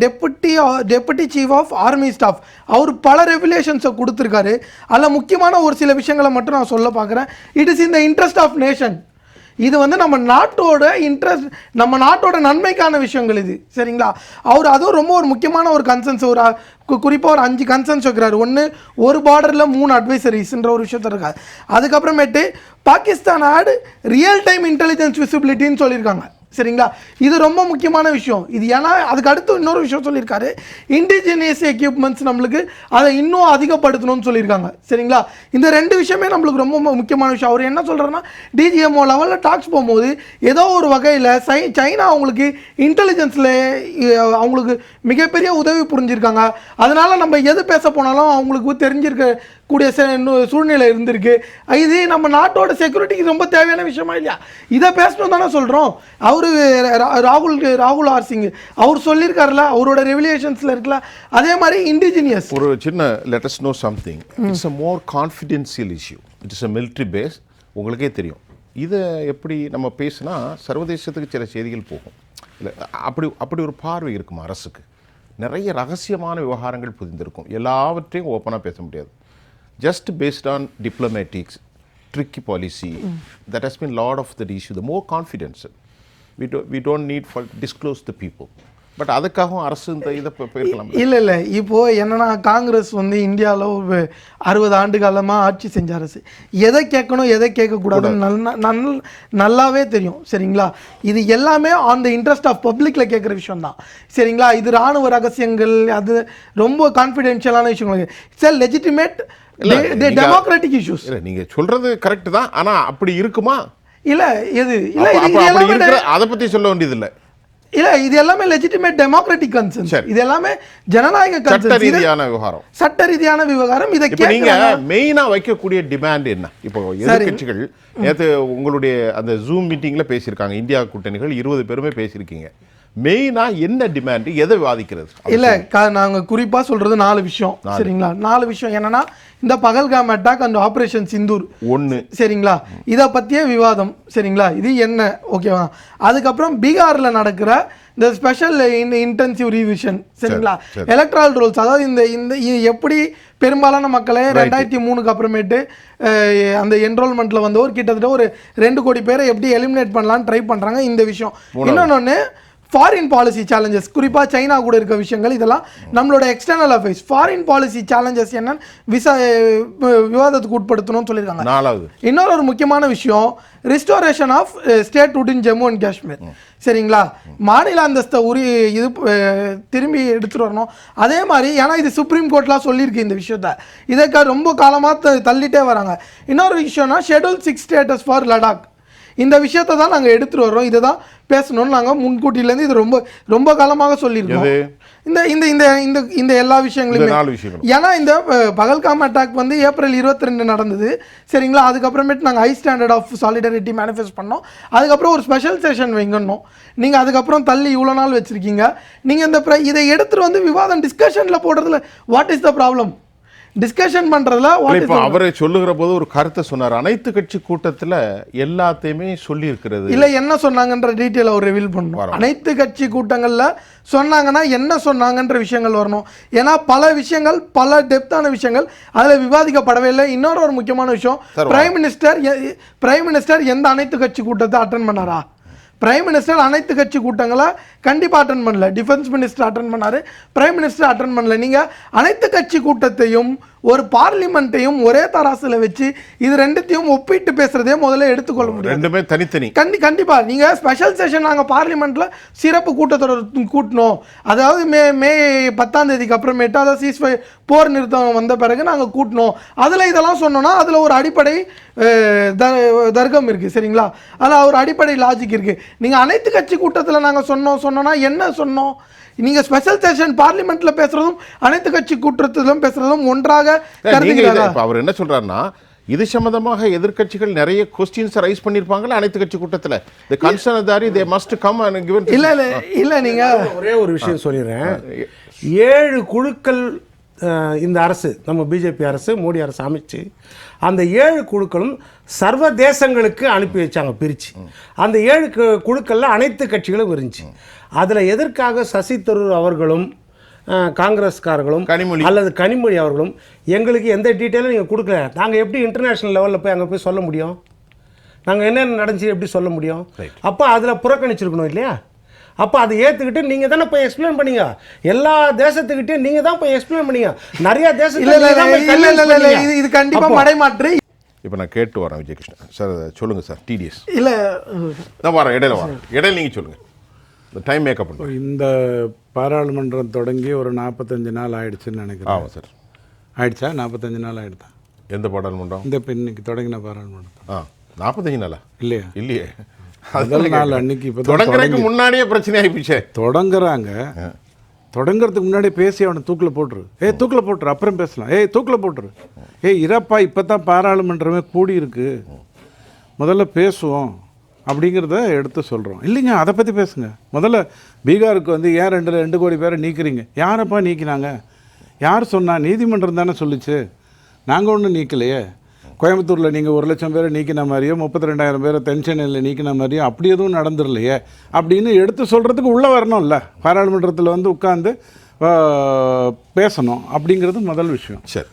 deputy chief of army staff அவர் பல ரெகுலேஷன்ஸை கொடுத்துருக்காரு. அதில் முக்கியமான ஒரு சில விஷயங்களை மட்டும் நான் சொல்ல பார்க்குறேன். It is in the interest of nation. இது வந்து நம்ம நாட்டோட இன்ட்ரெஸ்ட், நம்ம நாட்டோட நன்மைக்கான விஷயங்கள் இது, சரிங்களா? அவர் அதுவும் ரொம்ப ஒரு முக்கியமான ஒரு கன்சர்ன்ஸ், ஒரு குறிப்பாக ஒரு 5 கன்சர்ன்ஸ் வைக்கிறாரு. ஒரு பார்டரில் 3 அட்வைசரிஸ்ன்ற ஒரு விஷயத்த இருக்காது. அதுக்கப்புறமேட்டு Pakistan had real time intelligence விசிபிலிட்டின்னு சொல்லியிருக்காங்க, சரிங்களா? இது ரொம்ப முக்கியமான விஷயம். இது ஏன்னா அதுக்கு அடுத்து இன்னொரு விஷயம் சொல்லியிருக்காரு, இண்டிஜினியஸ் எக்யூப்மெண்ட்ஸ் நம்மளுக்கு அதை இன்னும் அதிகப்படுத்தணும்னு சொல்லியிருக்காங்க, சரிங்களா? இந்த 2 விஷயமே நம்மளுக்கு ரொம்ப முக்கியமான விஷயம். அவர் என்ன சொல்கிறாருன்னா, டிஜிஎம்ஓ லெவலில் டாக்ஸ் போகும்போது ஏதோ ஒரு வகையில் சைனா அவங்களுக்கு இன்டெலிஜென்ஸில் அவங்களுக்கு மிகப்பெரிய உதவி புரிஞ்சிருக்காங்க. அதனால் நம்ம எது பேச போனாலும் அவங்களுக்கு தெரிஞ்சிருக்கக்கூடிய சூழ்நிலை இருந்திருக்கு. இது நம்ம நாட்டோட செக்யூரிட்டிக்கு ரொம்ப தேவையான விஷயமா இல்லையா? இதை பேசணும் தானே சொல்கிறோம். அவரு ராகுல் ஆர் சிங் அவர் சொல்லியிருக்காருல, அவரோட ரெவல்யூஷன்ஸ்ல இருக்குல்ல. அதே மாதிரி இண்டிஜினியஸ் ஒரு சின்ன let us know something. It's a more confidential issue. It is a military base. உங்களுக்கே தெரியும். இதை எப்படி நம்ம பேசினா சர்வதேசத்துக்கு சில செய்திகள் போகும். இல்லை அப்படி ஒரு பார்வை இருக்குமா அரசுக்கு? நிறைய ரகசியமான விவகாரங்கள் புதிந்திருக்கும். எல்லாவற்றையும் ஓப்பனாக பேச முடியாது. Just based on diplomatics, tricky policy, that has been lot of the issue. The more confidential. We don't need to disclose the people. But அதுக்காகவும் அரசு இந்த இதை போயிருக்கலாம். இல்லை இப்போது என்னன்னா காங்கிரஸ் வந்து இந்தியாவில் 60 ஆண்டு காலமாக ஆட்சி செஞ்ச அரசு. எதை கேட்கணும் எதை கேட்கக்கூடாதுன்னு நல்லாவே தெரியும். சரிங்களா? இது எல்லாமே ஆன் த இன்ட்ரெஸ்ட் ஆஃப் பப்ளிக்கில் கேட்குற விஷயம் தான். சரிங்களா? இது இராணுவ ரகசியங்கள், அது ரொம்ப கான்ஃபிடென்ஷியலான விஷயங்கள். It's a legitimate democratic issues. இல்லை, நீங்கள் சொல்கிறது கரெக்டு தான். ஆனால் அப்படி இருக்குமா? இல்லை எது இல்லை, அதை பற்றி சொல்ல வேண்டியதில்லை. இல்ல இது எல்லாமே லெஜிட்டிமேட் டெமோக்ராட்டிக் கன்சர்ன்ஸ். இது எல்லாமே ஜனநாயக கன்சர்ன்ஸ், சட்ட ரீதியான விவகாரம். சட்ட ரீதியான விவகாரம். இதை நீங்க மெயினா வைக்கக்கூடிய டிமாண்ட் என்ன? இப்போ எதிர்க்கட்சிகள் நேற்று உங்களுடைய அந்த ஜூம் மீட்டிங்ல பேசியிருக்காங்க, இந்தியா கூட்டணிகள் 20 பேருமே பேசியிருக்கீங்க. மெயினா என்ன டிமாண்ட், எதை விவாதிக்கிறது? இல்ல நாங்க குறிப்பா சொல்றது 4 விஷயம். சரிங்களா? 4 விஷயம் என்னன்னா, இந்த Pahalgam attack and operation Sindoor 1, சரிங்களா, இதை பத்தியே விவாதம். சரிங்களா? இது என்ன, ஓகேவா? அதுக்கப்புறம் பீகார்ல நடக்கிற இந்த ஸ்பெஷல் இன்டென்சிவ் ரிவிஷன். சரிங்களா? எலக்ட்ரல் ரோல்ஸ், அதாவது இந்த எப்படி பெரும்பாலான மக்களை 2003க்கு அப்புறமேட்டு அந்த என்ரோல்மெண்ட்ல வந்து கிட்டத்தட்ட ஒரு 2 கோடி பேரை எப்படி எலிமினேட் பண்ணலாம்னு ட்ரை பண்றாங்க. இந்த விஷயம். இன்னொன்னு ஃபாரின் பாலிசி சேலஞ்சஸ், குறிப்பாக சைனா கூட இருக்க விஷயங்கள், இதெல்லாம் நம்மளோட external affairs. Foreign policy challenges என்னன்னு விவாதத்துக்கு உட்படுத்தணும்னு சொல்லியிருக்காங்க. 4வது இன்னொரு முக்கியமான விஷயம், restoration of statehood in Jammu and Kashmir. சரிங்களா? மாநில அந்தஸ்தை இது திரும்பி எடுத்துகிட்டு வரணும். அதே மாதிரி, ஏன்னா இது சுப்ரீம் கோர்ட்லாம் சொல்லியிருக்கு இந்த விஷயத்த, இதை ரொம்ப காலமாக தள்ளிட்டே வராங்க. இன்னொரு விஷயம்னா ஷெட்யூல் 6 ஸ்டேட்டஸ் ஃபார் லடாக். இந்த விஷயத்தை தான் நாங்கள் எடுத்துகிட்டு வர்றோம், இதை தான் பேசணும்னு நாங்கள் முன்கூட்டியிலேருந்து இது ரொம்ப காலமாக சொல்லியிருக்கோம். இந்த இந்த இந்த இந்த இந்த எல்லா விஷயங்களுமே. ஏன்னா இந்த பகல்காம் அட்டாக் வந்து ஏப்ரல் 22 நடந்தது. சரிங்களா? அதுக்கப்புறமேட்டு நாங்கள் high standard of solidarity manifest பண்ணோம். அதுக்கப்புறம் ஒரு ஸ்பெஷல் செஷன் வைங்கணும். நீங்கள் அதுக்கப்புறம் தள்ளி இவ்வளோ நாள் வச்சுருக்கீங்க. நீங்கள் இந்த இதை எடுத்துகிட்டு வந்து விவாதம் டிஸ்கஷனில் போடுறதுல what is the problem? Discussion பண்றதுல இப்போ அவரை சொல்லுகிற போது ஒரு கருத்தை சொன்னார், அனைத்து கட்சி கூட்டத்தில் எல்லாத்தையுமே சொல்லி இருக்கிறது. இல்ல என்ன சொன்னாங்கன்ற டீட்டெயில் அவர் ரிவீல் பண்ணணும். அனைத்து கட்சி கூட்டங்கள்ல சொன்னாங்கன்னா என்ன சொன்னாங்கன்ற விஷயங்கள் வரணும். ஏன்னா பல விஷயங்கள், பல டெப்தான விஷயங்கள் அதில் விவாதிக்கப்படவே இல்லை. இன்னொரு முக்கியமான விஷயம், பிரைம் மினிஸ்டர் எந்த அனைத்து கட்சி கூட்டத்தை அட்டன் பண்ணாரா? பிரைம் மினிஸ்டர் அனைத்து கட்சி கூட்டங்களை கண்டிப்பாக அட்டன் பண்ணல. டிஃபென்ஸ் மினிஸ்டர் அட்டன் பண்ணாரு, பிரைம் மினிஸ்டர் அட்டன் பண்ணல. நீங்கள் அனைத்து கட்சி கூட்டத்தையும் ஒரு பார்லிமெண்ட்டையும் ஒரே தராசில் வச்சு இது ரெண்டுத்தையும் ஒப்பிட்டு பேசுறதே முதல்ல எடுத்துக்கொள்ள முடியும். ரெண்டுமே தனித்தனி. கண்டிப்பா நீங்கள் ஸ்பெஷல் செஷன் நாங்கள் பார்லிமெண்ட்ல சிறப்பு கூட்டத்தொடர் கூட்டணும். அதாவது மே 10ஆம் தேதிக்கு அப்புறமேட்டு, அதாவது சீஸ்ஃபயர் போர் நிறுத்தம் வந்த பிறகு நாங்கள் கூட்டணும். அதில் இதெல்லாம் சொன்னோன்னா அதில் ஒரு அடிப்படை தர்க்கம் இருக்குது. சரிங்களா? அதில் ஒரு அடிப்படை லாஜிக் இருக்குது. நீங்கள் அனைத்து கட்சி கூட்டத்தில் நாங்கள் சொன்னோன்னா என்ன சொன்னோம்? நீங்கள் ஸ்பெஷல் செஷன் பார்லிமெண்ட்ல பேசுறதும் அனைத்து கட்சி கூட்டத்திலும் பேசுறதும் ஒன்றாக கருதுகிறீங்களா? அவர் என்ன சொல்றாருன்னா, இது சம்பந்தமாக எதிர்க்கட்சிகள் நிறைய क्वेश्चंस ரைஸ் பண்ணிருப்பாங்கல அனைத்து கட்சி கூட்டத்துல. The concerned authority they must come and given. இல்ல நீங்க ஒரே ஒரு விஷயம் சொல்லிடுறேன். 7 குழுக்கள் இந்த அரசு, நம்ம பிஜேபி அரசு, மோடி அரசு அமைச்சு அந்த 7 குழுக்களும் சர்வதேசங்களுக்கு அனுப்பி வச்சாங்க பிரித்து. அந்த 7 குழுக்களில் அனைத்து கட்சிகளும் இருந்துச்சு. அதில் எதற்காக சசி தரூர் அவர்களும் காங்கிரஸ்காரர்களும் அல்லது கனிமொழி அவர்களும் எங்களுக்கு எந்த டீட்டெயிலும் நீங்கள் கொடுக்கல, நாங்கள் எப்படி இன்டர்நேஷ்னல் லெவலில் போய் அங்கே போய் சொல்ல முடியும்? நாங்கள் என்னென்ன நடந்துச்சு எப்படி சொல்ல முடியும்? அப்போ அதில் புறக்கணிச்சிருக்கணும் இல்லையா? அப்போ அதை ஏற்றுக்கிட்டு நீங்கள் தானே போய் எக்ஸ்பிளைன் பண்ணீங்க. எல்லா தேசத்துக்கிட்டையும் நீங்கள் தான் போய் எக்ஸ்பிளைன் பண்ணீங்க. நிறைய தேசத்தில் இது கண்டிப்பாக மடைமாற்று. இப்போ நான் கேட்டு வரேன் விஜயகிருஷ்ணன் சார், சொல்லுங்கள் சார். டிடிஎஸ் இல்லை நான் வரேன், இடையில நீங்கள் சொல்லுங்கள். இந்த டைம் மேக்கப் பண்ணுங்க. இந்த பாராளுமன்றம் தொடங்கி ஒரு 45 நாள் ஆயிடுச்சுன்னு நினைக்கிறேன். ஆமாம் சார். ஆயிடுச்சா? 45 நாள் ஆயிடுதா? எந்த பாராளுமன்றம்? இந்த இப்போ இன்னைக்கு தொடங்கின பாராளுமன்றம். 45 நாளா? இல்லையா? இல்லையே, முதல் நாள் அன்னைக்கு. இப்போ தொடங்குறதுக்கு முன்னாடியே பிரச்சனை ஆகிப்போச்சு. தொடங்குறாங்க, தொடங்குறதுக்கு முன்னாடி பேசி அவனை தூக்கில் போட்டுரு. தூக்கில் போட்டுரு, அப்புறம் பேசலாம். தூக்கில் போட்டுரு. இரப்பா இப்போ தான் பாராளுமன்றமே கூடி இருக்கு, முதல்ல பேசுவோம் அப்படிங்கிறத எடுத்து சொல்கிறோம். இல்லைங்க, அதை பற்றி பேசுங்க. முதல்ல பீகாருக்கு வந்து ஏன் 2 கோடி பேரை நீக்கிறீங்க? யாரப்பா நீக்கினாங்க? யார் சொன்னா? நீதிமன்றம் தானே சொல்லிச்சு. நாங்கள் ஒன்றும் நீக்கலையே. கோயம்புத்தூரில் நீங்கள் 1 லட்சம் பேரை நீக்கின மாதிரியோ 32,000 பேரை தென்சென்னையில் நீக்கின மாதிரியோ அப்படி எதுவும் நடந்துடலையே அப்படின்னு எடுத்து சொல்கிறதுக்கு உள்ளே வரணும்ல. பாராளுமன்றத்தில் வந்து உட்காந்து பேசணும் அப்படிங்கிறது முதல் விஷயம். சரி,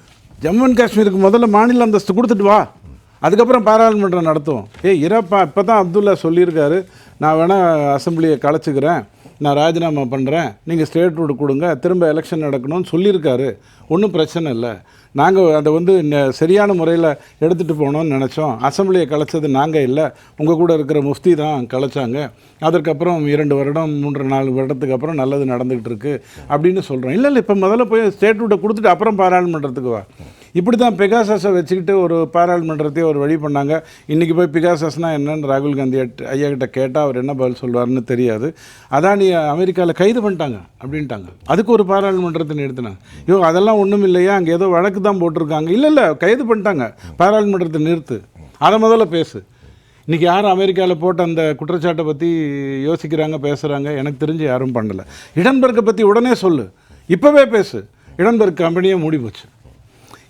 ஜம்மு அண்ட் காஷ்மீருக்கு முதல்ல மாநில அந்தஸ்து கொடுத்துட்டு வா, அதுக்கப்புறம் பாராளுமன்றம் நடத்துவோம். இரப்பா இப்போ தான் அப்துல்லா சொல்லியிருக்காரு, நான் வேணால் அசம்பிளியை கலைச்சிக்கிறேன், நான் ராஜினாமா பண்ணுறேன், நீங்கள் ஸ்டேட் ரூட் கொடுங்க, திரும்ப எலெக்ஷன் நடக்கணும்னு சொல்லியிருக்காரு. ஒன்றும் பிரச்சனை இல்லை. நாங்கள் அதை வந்து சரியான முறையில் எடுத்துகிட்டு போகணும்னு நினச்சோம். அசெம்பிளியை கலைச்சது நாங்கள் இல்லை, உங்கள் கூட இருக்கிற முஃப்தி தான் கலைச்சாங்க. அதற்கப்புறம் 2 வருடம் 3-4 வருடத்துக்கு அப்புறம் நல்லது நடந்துகிட்டு இருக்கு அப்படின்னு சொல்கிறோம். இல்லை இப்போ முதல்ல போய் ஸ்டேட் ரூட்டை கொடுத்துட்டு அப்புறம் பாராளுமன்றத்துக்கு வா. இப்படி தான் பெகாசஸை வச்சுக்கிட்டு ஒரு பாராளுமன்றத்தையே ஒரு வழி பண்ணாங்க. இன்றைக்கி போய் பெகாசஸ்னால் என்னன்னு ராகுல் காந்தி ஐயா கிட்ட கேட்டால் அவர் என்ன பதில் சொல்வார்னு தெரியாது. அதானி அமெரிக்காவில் கைது பண்ணிட்டாங்க அப்படின்ட்டாங்க. அதுக்கு ஒரு பாராளுமன்றத்தை நிறுத்தினாங்க. அதெல்லாம் ஒன்றும் இல்லையா, அங்கே ஏதோ வழக்கு தான் போட்டிருக்காங்க. இல்லை கைது பண்ணிட்டாங்க, பாராளுமன்றத்தை நிறுத்து, அதை முதல்ல பேசு. இன்றைக்கி யாரும் அமெரிக்காவில் போட்ட அந்த குற்றச்சாட்டை பற்றி யோசிக்கிறாங்க, பேசுகிறாங்க? எனக்கு தெரிஞ்சு யாரும் பண்ணலை. இடன்பர்க்கை பற்றி உடனே சொல்லு, இப்போவே பேசு. இடன்பர்க் கம்பெனியே மூடி போச்சு.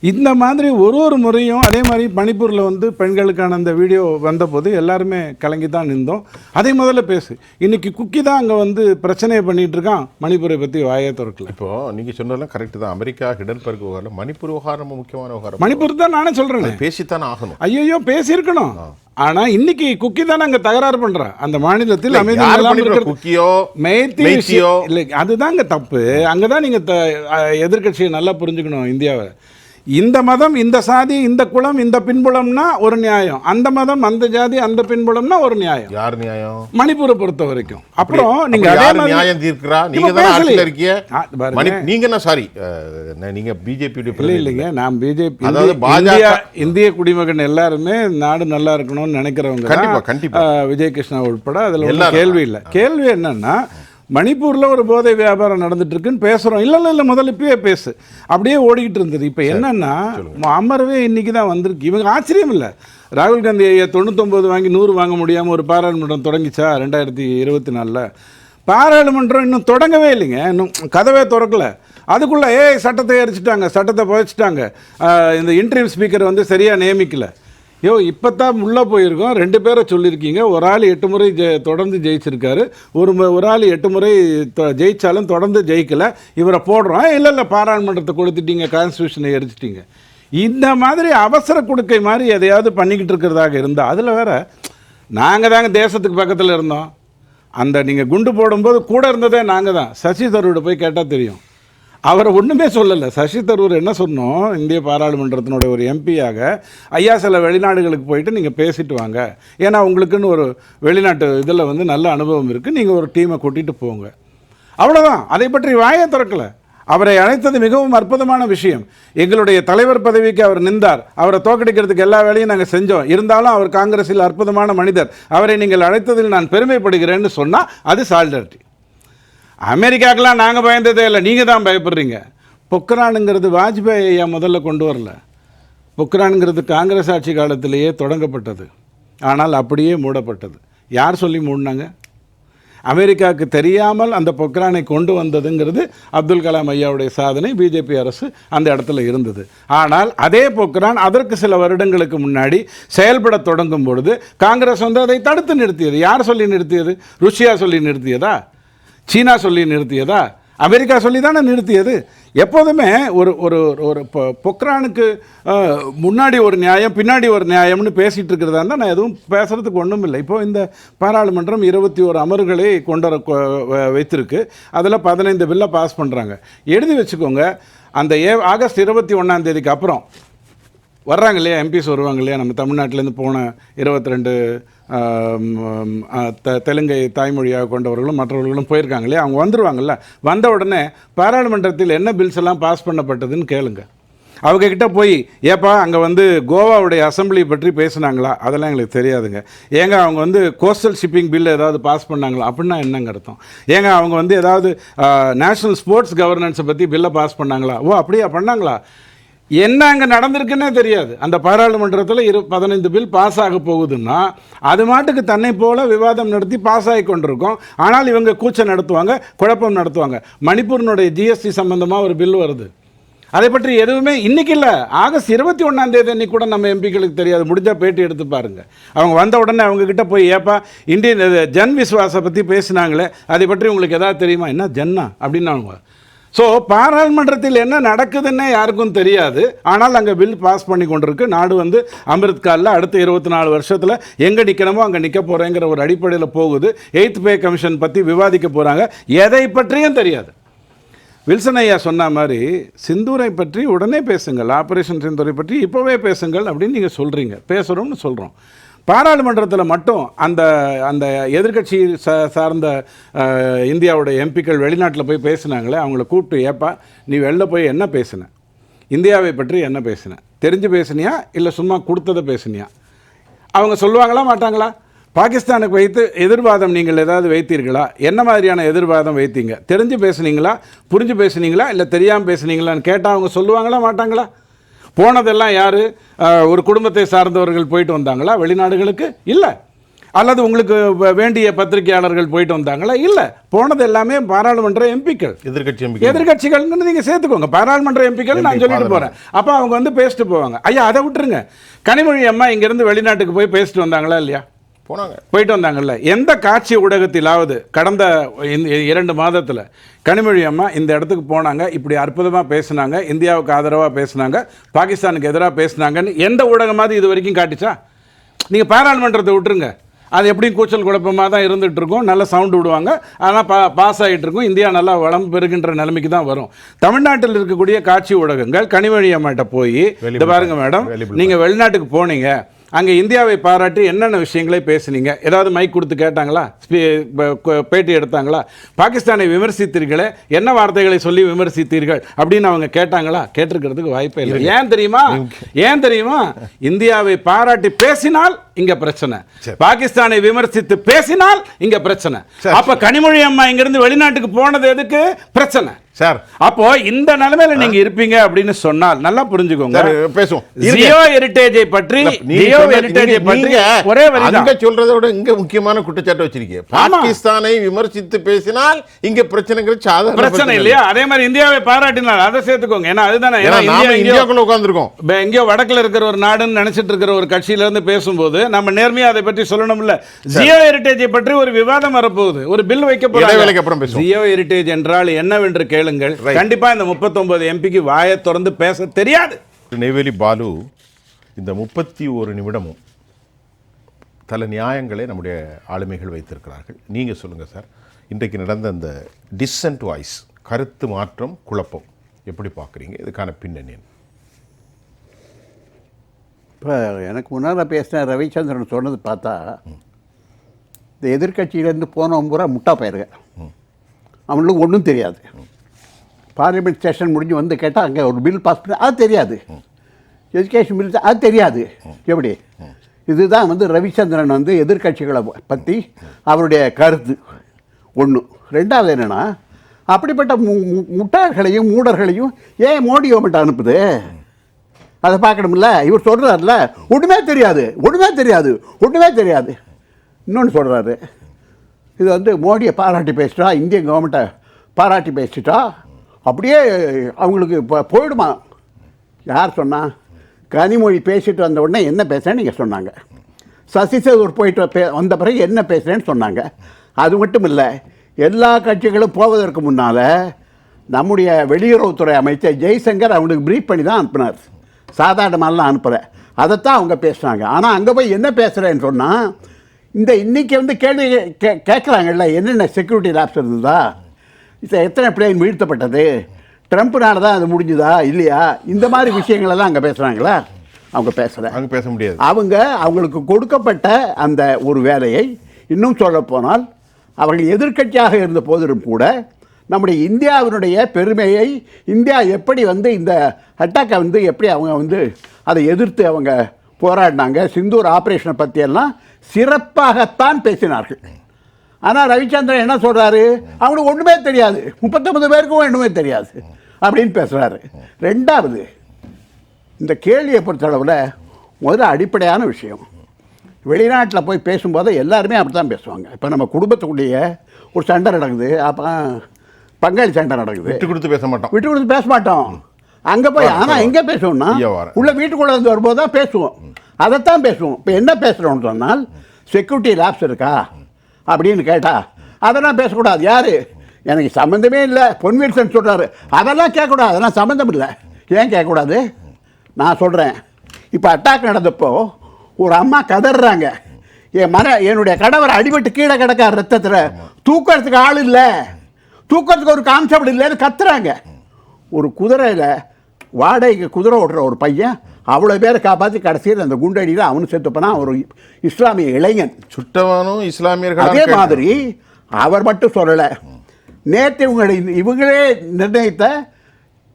இந்த மாதிரி ஒரு முறையும் அதே மாதிரி மணிப்பூரில் வந்து பெண்களுக்கான அந்த வீடியோ வந்தபோது எல்லாருமே கலங்கி தான் நின்றோம். அதை முதல்ல பேசு. இன்றைக்கி குக்கி தான் அங்கே வந்து பிரச்சனையை பண்ணிகிட்டு இருக்கான், மணிப்பூரை பற்றி வாயே திறக்கல. இப்போது நீங்கள் சொன்னதெல்லாம் கரெக்டு தான். அமெரிக்கா ஹிடன்பர்க் விவகாரம், மணிப்பூர் விவகாரம் முக்கியமான விவகாரம். மணிப்பூர் தான் நானே சொல்கிறேன், பேசித்தானே ஆகணும். ஐயோ பேசியிருக்கணும். ஆனால் இன்னைக்கு குக்கி தானே அங்கே தகராறு பண்ணுறான் அந்த மாநிலத்தில். குக்கியோ மேத்தியோ இல்லை, அதுதான் அங்கே தப்பு. அங்கே தான் நீங்கள் எதிர்கட்சியை நல்லா புரிஞ்சுக்கணும். இந்தியாவை இந்த மதம், இந்த சாதி, இந்த குலம், இந்த பின்புலம்னா ஒரு நியாயம், அந்த மதம், அந்த ஜாதி, அந்த பின்புலம்னா ஒரு நியாயம். யார் நியாயம்? மணிப்பூரை பொறுத்த வரைக்கும். அப்புறம் நீங்க நியாயம் தீர்க்கிறா, நீங்க தான் ஆட்சியில் இருக்கீங்க. நீங்க என்ன சாரி, நீங்க பிஜேபி இல்லைங்க, நான் பிஜேபி, இந்திய குடிமகன் எல்லாருமே நாடு நல்லா இருக்கணும்னு நினைக்கிறவங்க. கண்டிப்பா விஜய் கிருஷ்ணா உட்பட அதுல கேள்வி இல்லை. கேள்வி என்னன்னா, மணிப்பூரில் ஒரு போதை வியாபாரம் நடந்துட்டு இருக்குன்னு பேசுகிறோம். இல்லை முதல்ல இப்பயே பேசு. அப்படியே ஓடிக்கிட்டு இருந்தது. இப்போ என்னன்னா, அமர்வே இன்னைக்கு தான் வந்திருக்கு. இவங்க ஆச்சரியம் இல்லை. ராகுல் காந்தி 99 வாங்கி 100 வாங்க முடியாமல் ஒரு பாராளுமன்றம் தொடங்கிச்சா 2024? பாராளுமன்றம் இன்னும் தொடங்கவே இல்லைங்க, இன்னும் கதவே திறக்கல. அதுக்குள்ளே சட்டத்தை எரிச்சிட்டாங்க, சட்டத்தை புதைச்சிட்டாங்க. இந்த இன்டரிம் ஸ்பீக்கர் வந்து சரியாக நியமிக்கலை. இப்போ தான் உள்ளே போயிருக்கோம். 2 பேரை சொல்லியிருக்கீங்க. ஒரு ஆள் 8 முறை தொடர்ந்து ஜெயிச்சிருக்காரு, ஒரு ஆள் 8 முறை ஜெயித்தாலும் தொடர்ந்து ஜெயிக்கலை. இவரை போடுறோம். இல்லை பாராளுமன்றத்தை கொடுத்துட்டீங்க, கான்ஸ்டியூஷனை எரிச்சிட்டீங்க. இந்த மாதிரி அவசர கொடுக்கை மாதிரி எதையாவது பண்ணிக்கிட்டு இருக்கிறதாக இருந்தால், அதில் வேற நாங்கள் தாங்க தேசத்துக்கு பக்கத்தில் இருந்தோம். அந்த நீங்கள் குண்டு போடும்போது கூட இருந்ததே நாங்கள் தான். சசி தரூரை போய் கேட்டால் தெரியும். அவரை ஒன்றுமே சொல்லலை. சசி தரூர் என்ன சொன்னோம், இந்திய பாராளுமன்றத்தினுடைய ஒரு எம்பியாக, ஐயா சில வெளிநாடுகளுக்கு போயிட்டு நீங்கள் பேசிட்டு வாங்க, ஏன்னா உங்களுக்குன்னு ஒரு வெளிநாட்டு இதில் வந்து நல்ல அனுபவம் இருக்குது, நீங்கள் ஒரு டீமை கூட்டிகிட்டு போங்க, அவ்வளோதான். அதை பற்றி வாயை திறக்கலை. அவரை அழைத்தது மிகவும் அற்புதமான விஷயம். எங்களுடைய தலைவர் பதவிக்கு அவர் நின்றார், அவரை தோக்கடிக்கிறதுக்கு எல்லா வேலையும் நாங்கள் செஞ்சோம். இருந்தாலும் அவர் காங்கிரஸில் அற்புதமான மனிதர், அவரை நீங்கள் அழைத்ததில் நான் பெருமைப்படுகிறேன்னு சொன்னால் அது சாலிடாரிட்டி. அமெரிக்காக்கெலாம் நாங்கள் பயந்ததே இல்லை, நீங்கள் தான் பயப்படுறீங்க. பொக்ரானுங்கிறது வாஜ்பாய் ஐயா முதல்ல கொண்டு வரல. பொக்ரானுங்கிறது காங்கிரஸ் ஆட்சி காலத்திலேயே தொடங்கப்பட்டது, ஆனால் அப்படியே மூடப்பட்டது. யார் சொல்லி மூடினாங்க? அமெரிக்காவுக்கு தெரியாமல் அந்த பொக்ரானை கொண்டு வந்ததுங்கிறது அப்துல் கலாம் ஐயாவுடைய சாதனை. பிஜேபி அரசு அந்த இடத்துல இருந்தது. ஆனால் அதே பொக்ரான் அதற்கு சில வருடங்களுக்கு முன்னாடி செயல்பட தொடங்கும் பொழுது காங்கிரஸ் வந்து அதை தடுத்து நிறுத்தியது. யார் சொல்லி நிறுத்தியது? ருஷ்யா சொல்லி நிறுத்தியதா? சீனா சொல்லி நிறுத்தியதா? அமெரிக்கா சொல்லி தானே நிறுத்தியது. எப்போதுமே ஒரு ஒரு ஒரு பொக்ரானுக்கு முன்னாடி ஒரு நியாயம் பின்னாடி ஒரு நியாயம்னு பேசிகிட்டு இருக்கிறதா இருந்தால் நான் எதுவும் பேசுகிறதுக்கு ஒன்றும் இல்லை. இப்போது இந்த பாராளுமன்றம் 21 அமர்வுகளை கொண்டு வைத்திருக்கு. அதில் 15 பில்லை பாஸ் பண்ணுறாங்க. எழுதி வச்சுக்கோங்க, அந்த ஆகஸ்ட் 21 அப்புறம் வர்றாங்க இல்லையா, எம்பிஸ் வருவாங்க இல்லையா, நம்ம தமிழ்நாட்டிலேருந்து போன 22 தெலுங்கை தாய்மொழியாக கொண்டவர்களும் மற்றவர்களும் போயிருக்காங்க இல்லையா, அவங்க வந்துடுவாங்கல்ல. வந்த உடனே பாராளுமன்றத்தில் என்ன பில்ஸ் எல்லாம் பாஸ் பண்ணப்பட்டதுன்னு கேளுங்க. அவங்கக்கிட்ட போய், ஏப்பா அங்கே வந்து கோவாவுடைய அசம்பிளி பற்றி பேசுனாங்களா? அதெல்லாம் எங்களுக்கு தெரியாதுங்க. ஏங்க அவங்க வந்து கோஸ்டல் ஷிப்பிங் பில் ஏதாவது பாஸ் பண்ணாங்களா? அப்படின்னா என்னங்க அர்த்தம்? ஏங்க அவங்க வந்து ஏதாவது நேஷ்னல் ஸ்போர்ட்ஸ் கவர்னன்ஸை பற்றி பில்லை பாஸ் பண்ணாங்களா? ஓ அப்படியா பண்ணாங்களா? என்ன அங்கே நடந்திருக்குன்னே தெரியாது. அந்த பாராளுமன்றத்தில் 15 பில் பாஸ் ஆக போகுதுன்னா அது மாட்டுக்கு தன்னை போல விவாதம் நடத்தி பாஸ் ஆகி கொண்டிருக்கோம். ஆனால் இவங்க கூச்சம் நடத்துவாங்க, குழப்பம் நடத்துவாங்க. மணிப்பூரினுடைய ஜிஎஸ்டி சம்பந்தமாக ஒரு பில் வருது, அதை பற்றி எதுவுமே இன்றைக்கி இல்லை, ஆகஸ்ட் 21 அன்னைக்கு கூட நம்ம எம்பிக்களுக்கு தெரியாது. முடிஞ்சால் பேட்டி எடுத்து பாருங்கள். அவங்க வந்த உடனே அவங்கக்கிட்ட போய், ஏப்பா இந்தியன் ஜன் விஸ்வாசை பற்றி பேசினாங்களே, அதை பற்றி உங்களுக்கு எதாவது தெரியுமா? என்ன ஜன்னா அப்படின்னு அவங்க ஸோ பாராளுமன்றத்தில் என்ன நடக்குதுன்னே யாருக்கும் தெரியாது. ஆனால் அங்கே பில் பாஸ் பண்ணி கொண்டிருக்கு. நாடு வந்து அமிர்த்காலில் அடுத்த 24 வருஷத்தில் எங்கே நிற்கணுமோ அங்கே நிற்க போகிறேங்கிற ஒரு அடிப்படையில் போகுது. 8th பே கமிஷன் பற்றி விவாதிக்க போகிறாங்க. எதை பற்றியும் தெரியாது. வில்சன் ஐயா சொன்ன மாதிரி சிந்தூரை பற்றி உடனே பேசுங்கள், ஆபரேஷன் சிந்தூரை பற்றி இப்போவே பேசுங்கள் அப்படின்னு நீங்கள் சொல்கிறீங்க. பேசுகிறோம்னு சொல்கிறோம். பாராளுமன்றத்தில் மட்டும் அந்த அந்த எதிர்க்கட்சி சார்ந்த இந்தியாவுடைய எம்பிக்கள் வெளிநாட்டில் போய் பேசினாங்களே, அவங்கள கூப்பிட்டு, ஏப்பா நீ வெளில போய் என்ன பேசின, இந்தியாவை பற்றி என்ன பேசின, தெரிஞ்சு பேசுனியா இல்லை சும்மா கொடுத்ததை பேசுனியா? அவங்க சொல்லுவாங்களா மாட்டாங்களா? பாகிஸ்தானுக்கு வைத்து எதிர்வாதம் நீங்கள் ஏதாவது வைத்தீர்களா? என்ன மாதிரியான எதிர்வாதம் வைத்தீங்க? தெரிஞ்சு பேசுனீங்களா, புரிஞ்சு பேசுனீங்களா, இல்லை தெரியாமல் பேசுனீங்களான்னு கேட்டால் அவங்க சொல்லுவாங்களா மாட்டாங்களா? போனதெல்லாம் யார்? ஒரு குடும்பத்தை சார்ந்தவர்கள் போயிட்டு வந்தாங்களா வெளிநாடுகளுக்கு? இல்லை. அல்லது உங்களுக்கு வேண்டிய பத்திரிகையாளர்கள் போயிட்டு வந்தாங்களா? இல்லை. போனது எல்லாமே பாராளுமன்ற எம்பிக்கள், எதிர்கட்சிகள்னு நீங்கள் சேர்த்துக்கோங்க. பாராளுமன்ற எம்பிக்கள் நான் சொல்லிட்டு போகிறேன். அப்போ அவங்க வந்து பேசிட்டு போவாங்க. ஐயா அதை விட்டுருங்க. கனிமொழி அம்மா இங்கேருந்து வெளிநாட்டுக்கு போய் பேசிட்டு வந்தாங்களா இல்லையா? போயிட்டு வந்தாங்கல்ல. எந்த காட்சி ஊடகத்திலாவது கடந்த 2 மாதத்தில் கனிமொழி அம்மா இந்த இடத்துக்கு போனாங்க, இப்படி அற்புதமாக பேசுனாங்க, இந்தியாவுக்கு ஆதரவாக பேசுனாங்க, பாகிஸ்தானுக்கு எதிராக பேசுனாங்கன்னு எந்த ஊடகமாவது இது வரைக்கும் காட்டிச்சா? நீங்கள் பாராளுமன்றத்தை விட்டுருங்க. அது எப்படியும் கூச்சல் குழப்பமாக தான் இருந்துகிட்டு இருக்கும். நல்ல சவுண்டு விடுவாங்க, ஆனால் பாஸ் ஆகிட்டு இருக்கும். இந்தியா நல்லா வளம் பெறுகின்ற நிலைமைக்கு தான் வரும். தமிழ்நாட்டில் இருக்கக்கூடிய காட்சி ஊடகங்கள் கனிமொழி அம்மாட்ட போய், இதை பாருங்க மேடம், நீங்கள் வெளிநாட்டுக்கு போனீங்க, அங்கே இந்தியாவை பாராட்டி என்னென்ன விஷயங்களே பேசுனீங்க, ஏதாவது மைக் கொடுத்து கேட்டாங்களா, பேட்டி எடுத்தாங்களா? பாகிஸ்தானை விமர்சித்தீர்களே, என்ன வார்த்தைகளை சொல்லி விமர்சித்தீர்கள் அப்படின்னு அவங்க கேட்டாங்களா? கேட்டிருக்கிறதுக்கு வாய்ப்பே இல்லை. ஏன் தெரியுமா? இந்தியாவை பாராட்டி பேசினால் இங்க பிரச்சனை, பாகிஸ்தானை விமர்சித்து பேசினால் இங்க பிரச்சனை. அப்ப கனிமொழி அம்மா இங்கிருந்து வெளிநாட்டுக்கு போனது எதுக்கு? பிரச்சனை சார். அப்போ இந்த நிலைமையில நீங்க இருப்பீங்க அப்படின்னு சொன்னால் நல்லா புரிஞ்சுக்கோங்க. பேசுவோம். ஜியோ ஹெரிடேஜை பற்றி ஒரே வரி அங்க சொல்றதை விட இங்க முக்கியமான குற்றச்சாட்டு வச்சிருக்கீங்க. பாகிஸ்தானை விமர்சித்து பேசினால் இங்க பிரச்சனைகள் சாதாரண பிரச்சனை இல்லையா? அதே மாதிரி இந்தியாவை பாராட்டினால் அதை சேர்த்துக்கோங்க. ஏன்னா அதுதானே, இந்தியாக்குள்ள உட்கார்ந்துருக்கோம். எங்கேயோ வடக்குல இருக்கிற ஒரு நாடுன்னு நினைச்சிட்டு இருக்கிற ஒரு கட்சியில இருந்து பேசும்போது நம்ம நேர்மையா அதை பற்றி சொல்லணும். இல்ல, ஜியோ ஹெரிடேஜை பற்றி ஒரு விவாதம் வரப்போகுது, ஒரு பில் வைக்க போறாங்க. ஜியோ ஹெரிடேஜ் என்றால் என்னவென்று கேளுங்கள். கண்டிப்பா இந்த 39 எம்பிக்கு வாயை திறந்து பேச தெரியாது. நெய்வேலி பாலு இந்த 31 நிமிடமும் பல நியாயங்களை நம்முடைய ஆளுமைகள் வைத்திருக்கிறார்கள். நீங்க சொல்லுங்க சார், இன்றைக்கு நடந்த அந்த டிசென்ட் வாய்ஸ், கருத்து மாற்றம், குழப்பம் எப்படி பார்க்குறீங்க? இதுக்கான பின்னணி? இப்போ எனக்கு முன்னால் பேசின ரவிச்சந்திரன் சொன்னது பார்த்தா, இந்த எதிர்கட்சியிலேருந்து போனவன் பூரா முட்டா பயிருங்க, அவங்களுக்கு ஒன்றும் தெரியாது. பார்லிமெண்ட் செஷன் முடிஞ்சு வந்து கேட்டால் அங்கே ஒரு பில் பாஸ் பண்ண அது தெரியாது, எஜுகேஷன் பில் அது தெரியாது. எப்படி? இதுதான் வந்து ரவிச்சந்திரன் வந்து எதிர்கட்சிகளை பற்றி அவருடைய கருத்து ஒன்று. ரெண்டாவது என்னென்னா, அப்படிப்பட்ட முட்டாள்களையும் மூடர்களையும் ஏன் மோடி கவர்மெண்ட் அனுப்புது? அதை பார்க்கணும்ல. இவர் சொல்கிறார்ல, ஒன்றுமே தெரியாது, ஒன்றுமே தெரியாது, ஒன்றுமே தெரியாது. இன்னொன்று சொல்கிறாரு, இது வந்து மோடியை பாராட்டி பேசிட்டா, இந்திய கவர்மெண்ட்டை பாராட்டி பேசிட்டா அப்படியே அவங்களுக்கு இப்போ போயிடுமா? யார் சொன்னால்? கனிமொழி பேசிட்டு வந்த உடனே என்ன பேசுகிறேன்னு நீங்கள் சொன்னாங்க. சசி சேகர் போயிட்டு வந்த பிறகு என்ன பேசுகிறேன்னு சொன்னாங்க. அது மட்டும் இல்லை, எல்லா கட்சிகளும் போவதற்கு முன்னால் நம்முடைய வெளியுறவுத்துறை அமைச்சர் ஜெய்சங்கர் அவங்களுக்கு ப்ரீஃப் பண்ணி தான் அனுப்பினார், சாதாரணமாலாம் அனுப்புகிற. அதைத்தான் அவங்க பேசுகிறாங்க. ஆனால் அங்கே போய் என்ன பேசுகிறேன்னு சொன்னால், இந்த இன்றைக்கி வந்து கேள்வி கேட்குறாங்கல்ல, என்னென்ன செக்யூரிட்டி லேப்ஸ் இருந்ததா, எத்தனை பிளேன் வீழ்த்தப்பட்டது, ட்ரம்ப்னால தான் அது முடிஞ்சுதா இல்லையா, இந்த மாதிரி விஷயங்களெல்லாம் அங்கே பேசுகிறாங்களா? அவங்க பேசலை, அங்கே பேச முடியாது. அவங்களுக்கு கொடுக்கப்பட்ட அந்த ஒரு வேலையை, இன்னும் சொல்ல போனால் அவர்கள் எதிர்க்கட்சியாக இருந்த போதிலும் கூட நம்முடைய இந்தியாவினுடைய பெருமையை, இந்தியா எப்படி வந்து இந்த அட்டாக்கை வந்து எப்படி அவங்க வந்து அதை எதிர்த்து அவங்க போராடினாங்க, சிந்தூர் ஆப்ரேஷனை பற்றியெல்லாம் சிறப்பாகத்தான் பேசினார்கள். ஆனால் ரவிச்சந்திரன் என்ன சொல்கிறாரு? அவங்களுக்கு ஒன்றுமே தெரியாது, 39 பேருக்கும் ஒன்றுமே தெரியாது அப்படின்னு பேசுகிறாரு. ரெண்டாவது, இந்த கேள்வியை பொறுத்தளவில் முதல்ல அடிப்படையான விஷயம், வெளிநாட்டில் போய் பேசும்போது எல்லாருமே அப்படி தான் பேசுவாங்க. இப்போ நம்ம குடும்பத்துக்குள்ளேயே ஒரு சண்டை நடக்குது, அப்போ பங்காளி சண்டை நடக்குது, விட்டு கொடுத்து பேச மாட்டோம் அங்கே போய். ஆனால் எங்கே பேசுவோம்னா, உள்ள வீட்டுக்குள்ளே வந்து வரும்போது தான் பேசுவோம், அதைத்தான் பேசுவோம். இப்போ என்ன பேசுகிறோம்னு சொன்னால், செக்யூரிட்டி லேப்ஸ் இருக்கா அப்படின்னு கேட்டால் அதெல்லாம் பேசக்கூடாது. யார்? எனக்கு சம்மந்தமே இல்லை பொன்வீரசன் சொல்கிறாரு. அதெல்லாம் கேட்கக்கூடாது, அதெல்லாம் சம்மந்தம் இல்லை. ஏன் கேட்கக்கூடாது? நான் சொல்கிறேன். இப்போ அட்டாக் நடந்தப்போ ஒரு அம்மா கதறாங்க, என்னுடைய கணவர் அடிபட்டு கீழே கிடக்கார் ரத்தத்தில், தூக்கிறதுக்கு ஆள் இல்லை, தூக்கிறதுக்கு ஒரு கான்ஸ்டபிள் இல்லைன்னு கத்துறாங்க. ஒரு குதிரையில் வாடகைக்கு குதிரை ஓட்டுற ஒரு பையன் அவ்வளோ பேரை காப்பாற்றி கடைசியில் அந்த குண்டடியில் அவனு செத்து போனான். ஒரு இஸ்லாமிய இளைஞன். சுட்டவனும் இஸ்லாமியர்கள். அதே மாதிரி அவர் மட்டும் சொல்லலை. நேற்று இவங்களே நிர்ணயித்த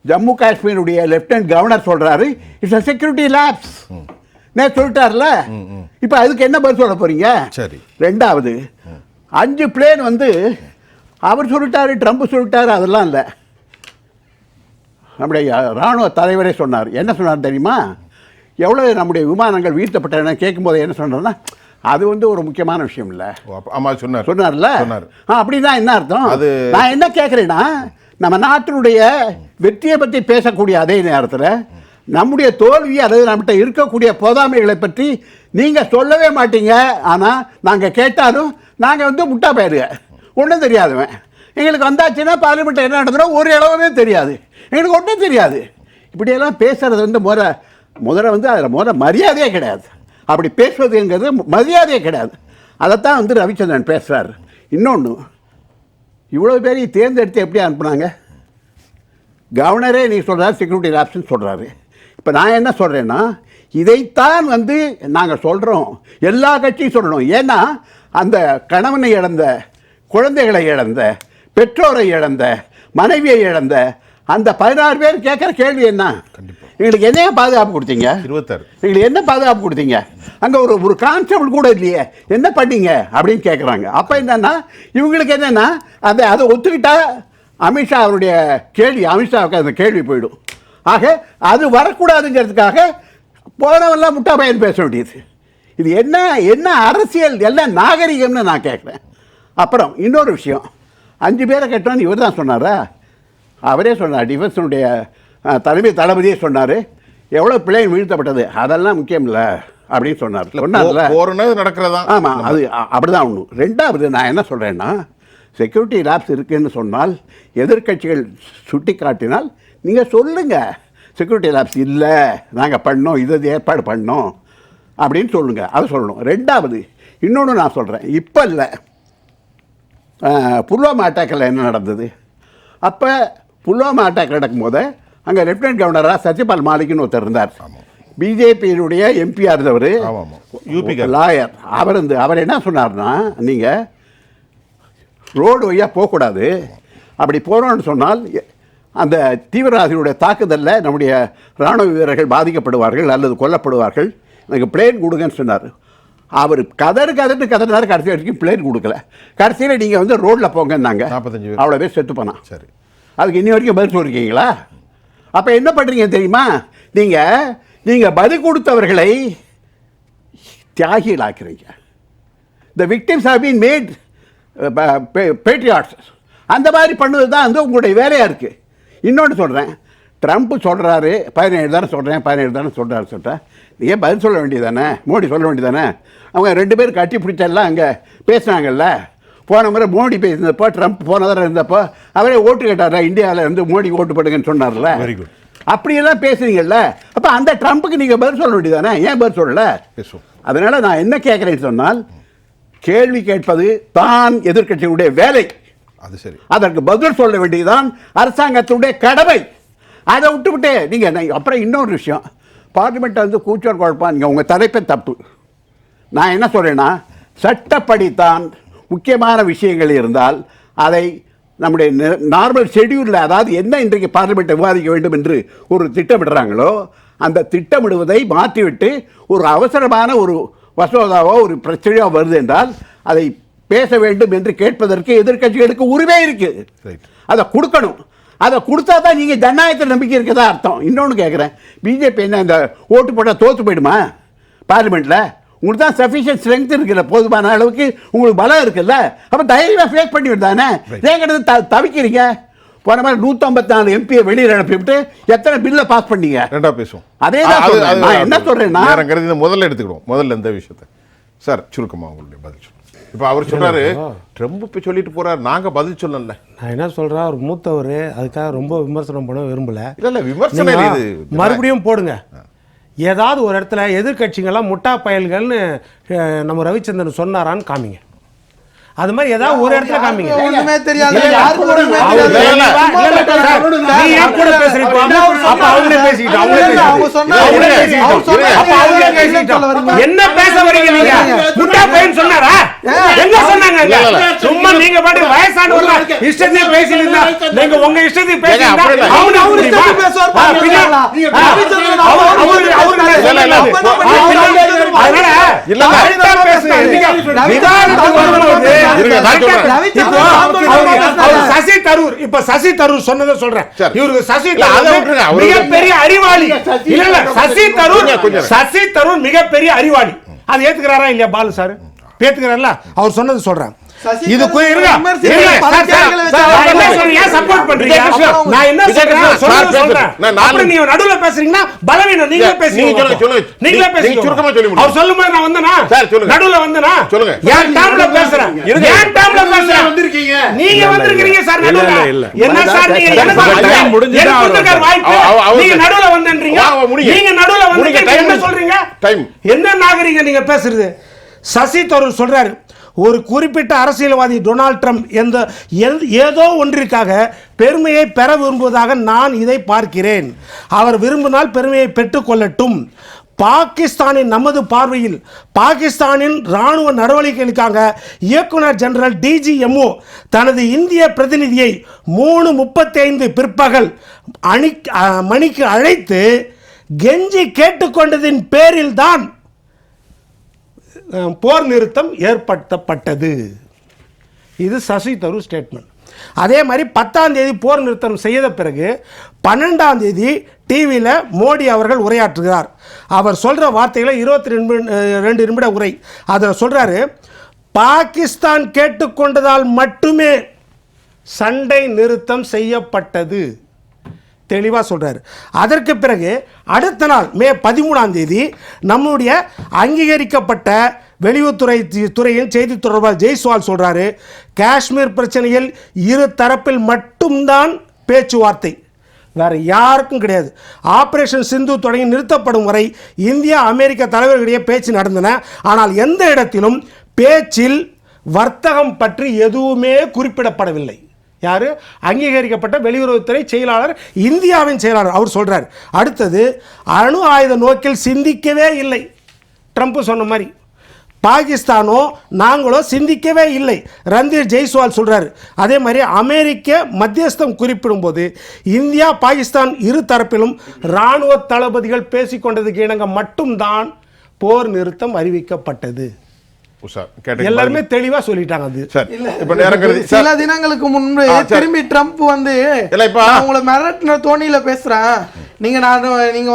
ஜம்மு காஷ்மீருடைய லெப்டினன்ட் கவர்னர் சொல்கிறாரு, இட்ஸ் அ செக்யூரிட்டி லேப்ஸ். நேற்று சொல்லிட்டார்ல, இப்போ அதுக்கு என்ன பதில் சொல்ல போகிறீங்க? சரி. ரெண்டாவது 5 பிளேன் அவர் சொல்லிட்டாரு, ட்ரம்ப் சொல்லிட்டாரு, அதெல்லாம் இல்லை. நம்முடைய இராணுவ தலைவரே சொன்னார். என்ன சொன்னார் தெரியுமா? எவ்வளோ நம்முடைய விமானங்கள் வீழ்த்தப்பட்டன கேட்கும்போது என்ன சொன்னார்னா, அது ஒரு முக்கியமான விஷயம் இல்லை. ஆமாம் சொன்னார். சொன்னார்ல. அப்படின்னா என்ன அர்த்தம்? நான் என்ன கேட்குறேன்னா, நம்ம நாட்டினுடைய வெற்றியை பற்றி பேசக்கூடிய அதே நேரத்தில் நம்முடைய தோல்வி, அதாவது நம்மகிட்ட இருக்கக்கூடிய போதாமைகளை பற்றி நீங்கள் சொல்லவே மாட்டீங்க. ஆனால் நாங்கள் கேட்டாலும் நாங்கள் முட்டா போயிருங்க, ஒன்றும் தெரியாதுவன். எங்களுக்கு வந்தாச்சுன்னா பார்லிமெண்ட்டில் என்ன நடந்ததோ ஒரு இளவுமே தெரியாது, எங்களுக்கு ஒன்றும் தெரியாது. இப்படியெல்லாம் பேசுகிறது முதல்ல அதில் மரியாதையே கிடையாது. அப்படி பேசுவதுங்கிறது மரியாதையே கிடையாது. அதைத்தான் ரவிச்சந்திரன் பேசுகிறார். இன்னொன்று, இவ்வளோ பேரையும் தேர்ந்தெடுத்து எப்படி அனுப்புனாங்க? கவர்னரே நீ சொல்கிறார் செக்யூரிட்டி லேப்ஸ்ன்னு சொல்கிறாரு. இப்போ நான் என்ன சொல்கிறேன்னா, இதைத்தான் நாங்கள் சொல்கிறோம், எல்லா கட்சியும் சொல்லணும். ஏன்னா அந்த கணவனை இழந்த, குழந்தைகளை இழந்த, பெற்றோரை இழந்த, மனைவியை இழந்த அந்த 16 பேர் கேட்குற கேள்வி என்ன? எங்களுக்கு என்ன பாதுகாப்பு கொடுத்தீங்க? 26. எங்களுக்கு என்ன பாதுகாப்பு கொடுத்தீங்க? அங்கே ஒரு கான்ஸ்டபிள் கூட இல்லையே, என்ன பண்ணீங்க அப்படின்னு கேட்குறாங்க. அப்போ என்னன்னா, இவங்களுக்கு என்னென்னா அதை ஒத்துக்கிட்டா அமித்ஷா அவருடைய கேள்வி, அமித்ஷாவுக்கு அந்த கேள்வி போயிடும். ஆக அது வரக்கூடாதுங்கிறதுக்காக போனவெல்லாம் முட்டா பையன் பேச வேண்டியது. இது என்ன அரசியல், எல்லாம் நாகரிகம்னு நான் கேட்குறேன். அப்புறம் இன்னொரு விஷயம், 5 பேரை கேட்டோன்னு இவர் தான் சொன்னாரா? அவரே சொன்னார், டிஃபென்ஸினுடைய தலைமை தளபதியே சொன்னார், எவ்வளோ பிளேன் வீழ்த்தப்பட்டது அதெல்லாம் முக்கியம் இல்லை அப்படின்னு சொன்னார். நடக்கிறதா? ஆமாம், அது அப்படிதான் ஒன்று. ரெண்டாவது நான் என்ன சொல்கிறேன்னா, செக்யூரிட்டி லேப்ஸ் இருக்குதுன்னு சொன்னால், எதிர்கட்சிகள் சுட்டி காட்டினால் நீங்கள் சொல்லுங்கள், செக்யூரிட்டி லேப்ஸ் இல்லை, நாங்கள் பண்ணோம், இது ஏற்பாடு பண்ணோம் அப்படின்னு சொல்லுங்கள், அதை சொல்லணும். ரெண்டாவது இன்னொன்று நான் சொல்கிறேன், இப்போ இல்லை, புல்வாமா அட்டாக்கில் என்ன நடந்தது? அப்போ புல்வாமா அட்டாக் நடக்கும்போது அங்கே லெப்டினன்ட் கவர்னராக சத்யபால் மாலிக்னு ஒருத்தர் இருந்தார். பிஜேபியினுடைய எம்பியாக இருந்தவர், யூபி லாயர். அவர் என்ன சொன்னார்னா, நீங்கள் ரோடு வழியாக போகக்கூடாது, அப்படி போகிறோன்னு சொன்னால் அந்த தீவிரவாதிகளுடைய தாக்குதலில் நம்முடைய இராணுவ வீரர்கள் பாதிக்கப்படுவார்கள் அல்லது கொல்லப்படுவார்கள், எனக்கு பிளேன் கொடுங்கன்னு சொன்னார். அவர் கதறினார், கடைசி வரைக்கும் பிளேன் கொடுக்கல. கடைசியில் நீங்கள் ரோட்டில் போங்கன்னாங்க. 45 அவ்வளோ பேர் செத்து போனான். சரி, அதுக்கு இன்னி வரைக்கும் பதில் சொல்லிருக்கீங்களா? அப்போ என்ன பண்ணுறீங்க தெரியுமா? நீங்கள் பதில் கொடுத்தவர்களை தியாகிகள் ஆக்குறீங்க. The victims have been made patriots. அந்த மாதிரி பண்ணுவது தான் உங்களுடைய வேலையாக இருக்குது. இன்னொன்று சொல்கிறேன், ட்ரம்ப் சொல்கிறாரு 17 தானே சொல்கிறாரு. நீங்கள் பதில் சொல்ல வேண்டியதானே, மோடி சொல்ல வேண்டியதானே? அவங்க 2 பேர் கட்டி பிடிச்செல்லாம் அங்கே பேசுனாங்கல்ல. போன முறை மோடி பேசினப்போ, ட்ரம்ப் போன தடவை இருந்தப்போ அவரே ஓட்டு கேட்டார்ல, இந்தியாவில் மோடி ஓட்டு போடுங்கன்னு சொன்னார்ல. Very good. அப்படியெல்லாம் பேசுறீங்கல்ல, அப்போ அந்த ட்ரம்ப்புக்கு நீங்கள் பதில் சொல்ல வேண்டியதானே, ஏன் பதில் சொல்லலை? அதனால் நான் என்ன கேட்குறேன்னு சொன்னால், கேள்வி கேட்பது தான் எதிர்க்கட்சியுடைய வேலை. அது சரி, அதற்கு பதில் சொல்ல வேண்டியதுதான் அரசாங்கத்துடைய கடமை. அதை விட்டுவிட்டு நீங்கள் அப்புறம் இன்னொரு விஷயம், பார்லிமெண்ட்டை கூச்சல் குழப்பம், நீங்கள் உங்கள் தலைப்பை தப்பு. நான் என்ன சொல்கிறேன்னா, சட்டப்படித்தான் முக்கியமான விஷயங்கள் இருந்தால் அதை நம்முடைய நார்மல் ஷெடியூலில், அதாவது என்ன இன்றைக்கு பார்லிமெண்ட்டை விவாதிக்க வேண்டும் என்று ஒரு திட்டமிடுறாங்களோ அந்த திட்டமிடுவதை மாற்றிவிட்டு ஒரு அவசரமான ஒரு மசோதாவோ ஒரு பிரச்சனையோ வருது என்றால் அதை பேச வேண்டும் என்று கேட்பதற்கு எதிர்க்கட்சிகளுக்கு உரிமை இருக்குது. அதை கொடுக்கணும். அதை கொடுத்தா தான் நீங்கள் ஜனநாயகத்தில் நம்பிக்கை இருக்கிறதா அர்த்தம். இன்னொன்று கேட்குறேன், பிஜேபி என்ன இந்த ஓட்டு போட்டால் தோற்று போயிடுமா பார்லிமெண்ட்டில்? உங்களுக்கு தான் சஃபிஷியன்ட் ஸ்ட்ரென்த் இருக்குல்ல, போதுமான அளவுக்கு உங்களுக்கு பலம் இருக்குல்ல, அப்போ தைரியமாக ஃபேஸ் பண்ணி விட்டானே. ஏன் கிட்ட தவிக்கிறீங்க? போன மாதிரி 154 எம்பியை வெளியில் அனுப்பிவிட்டு எத்தனை பில்லை பாஸ் பண்ணீங்க? ரெண்டா பேசுவோம். அதே தான் என்ன சொல்கிறேன்னா, முதல்ல எடுத்துக்கிடுவோம், முதல்ல இந்த விஷயத்தை. சார் சுருக்கமாக உங்களுடைய பதில் சொல்லுங்கள். இப்போ அவர் சொல்றாரு ட்ரம்ப் இப்போ சொல்லிட்டு போறாரு, நாங்க பதில் சொல்லல. நான் என்ன சொல்கிறேன், அவர் மூத்தவர், அதுக்காக ரொம்ப விமர்சனம் பண்ண விரும்பலை. இல்ல விமர்சனம் நீங்க இது மறுபடியும் போடுங்க. ஏதாவது ஒரு இடத்துல எதிர்கட்சிங்கெல்லாம் முட்டா பயல்கள்னு நம்ம ரவிச்சந்திரன் சொன்னாரான்னு காமிங்க. அது மாதிரி ஏதாவது ஒரு இடத்துல காமிங்க. ஒண்ணுமே தெரியாது. இல்ல, யாருக்கு ஒண்ணுமே அவங்க தெரியாது. இல்ல, நீ ஏன் கூட பேசுறீங்க? அப்ப அவங்களே பேசிக்கிட்டு, அவங்க சொன்னாங்க. அவர் சொன்னாங்க. அப்ப அவங்களே பேசிக்கிட்டு. என்ன பேச வரீங்க நீங்க? முட்டா பையன் சொன்னாரா? எங்க சொன்னாங்க? சும்மா நீங்க பாட்டு வயசானவங்க இஷ்டத்துக்கு பேசிட்டு இருந்தா நீங்க உங்க இஷ்டத்துக்கு பேசிட்டா அவர் இஷ்டத்துக்கு பேசுவார் பாருங்க. சசி தரூர், இப்ப சசி தரூர் சொன்னதை சொல்றேன். இவருக்கு சசி தரூர் மிகப்பெரிய அறிவாளி. இல்ல இல்ல, சசி தரூர் மிகப்பெரிய அறிவாளி. அது ஏத்துக்கிறாரா இல்லையா பாலு சார்? ஏத்துக்கிறாரா? அவர் சொன்னது சொல்றேன். இது சப்போர்ட் பண்றீங்க. நான் என்ன சொல்றேன், நீங்க நடுவுல பேசுறீங்கன்னா பலவீனம். நீங்களே பேசுறீங்க. நீங்களே பேசுறீங்க. அவர் சொல்லும்போது நான் வந்தனா, நடுவுல வந்தனா, ஏன் டாம்ல பேசுறேன், ஏன் டாம்ல பேசுறேன், வந்திருக்கீங்க நீங்க வந்திருக்கீங்க சார் நடுவுல. என்ன சார் நீங்க எனக்கு கொடுத்திருக்கார் வாய்ப்பு, நீங்க நடுவுல வந்தன்றீங்க. நீங்க நடுவுல வந்து என்ன சொல்றீங்க? என்ன நாகரிகம் நீங்க பேசுறது? சசி தரூர் சொல்றாரு, ஒரு குறிப்பிட்ட அரசியல்வாதி டொனால்ட் ட்ரம்ப் ஏதோ ஒன்றிற்காக பெருமையை பெற விரும்புவதாக நான் இதை பார்க்கிறேன். அவர் விரும்பினால் பெருமையை பெற்றுக்கொள்ளட்டும். பாகிஸ்தானின் நமது பார்வையில் பாகிஸ்தானின் இராணுவ நடவடிக்கைகளுக்காக இயக்குனர் ஜெனரல் DGMO தனது இந்திய பிரதிநிதியை 3:35 பிற்பகல் மணிக்கு அழைத்து கெஞ்சி கேட்டுக்கொண்டதின் பேரில் தான் போர் நிறுத்தம் ஏற்படுத்தப்பட்டது. இது சசி தரூர் ஸ்டேட்மெண்ட். அதே மாதிரி 10ஆம் தேதி போர் நிறுத்தம் செய்த பிறகு 12ஆம் தேதி டிவியில் மோடி அவர்கள் உரையாற்றுகிறார். அவர் சொல்கிற வார்த்தைகளை 22 நிமிட உரை. அதில் சொல்கிறாரு, பாகிஸ்தான் கேட்டுக்கொண்டதால் மட்டுமே சண்டை நிறுத்தம் செய்யப்பட்டது. தெளிவாக சொல்கிறார். அதற்கு பிறகு அடுத்த நாள் மே 13ஆம் தேதி நம்முடைய அங்கீகரிக்கப்பட்ட வெளியுறவுத்துறையின் செய்தி தொடர்பாளர் ஜெய்ஸ்வால் சொல்கிறாரு, காஷ்மீர் பிரச்சனையில் இரு தரப்பில் மட்டும்தான் பேச்சுவார்த்தை, வேறு யாருக்கும் கிடையாது. ஆபரேஷன் சிந்து தொடங்கி நிறுத்தப்படும் வரை இந்தியா அமெரிக்க தலைவர்களிடையே பேச்சு நடந்தன. ஆனால் எந்த இடத்திலும் பேச்சில் வர்த்தகம் பற்றி எதுவுமே குறிப்பிடப்படவில்லை. யார்? அங்கீகரிக்கப்பட்ட வெளியுறவுத்துறை செயலாளர், இந்தியாவின் செயலாளர். அவர் சொல்கிறார். அடுத்தது, அணு ஆயுத நோக்கில் சிந்திக்கவே இல்லை. ட்ரம்ப் சொன்ன மாதிரி பாகிஸ்தானோ நாங்களோ சிந்திக்கவே இல்லை, ரந்தீர் ஜெய்ஸ்வால் சொல்கிறார். அதே மாதிரி அமெரிக்க மத்தியஸ்தம் குறிப்பிடும்போது இந்தியா பாகிஸ்தான் இரு தரப்பிலும் இராணுவ தளபதிகள் பேசிக்கொண்டதுக்கு இணங்க மட்டும்தான் போர் நிறுத்தம் அறிவிக்கப்பட்டது. எல்லாருமே தெளிவா சொல்லிட்டாங்க. அது சில தினங்களுக்கு முன்பு திரும்பி ட்ரம்ப் வந்து உங்களை மிரட்டின தோணியில பேசுறேன், நீங்க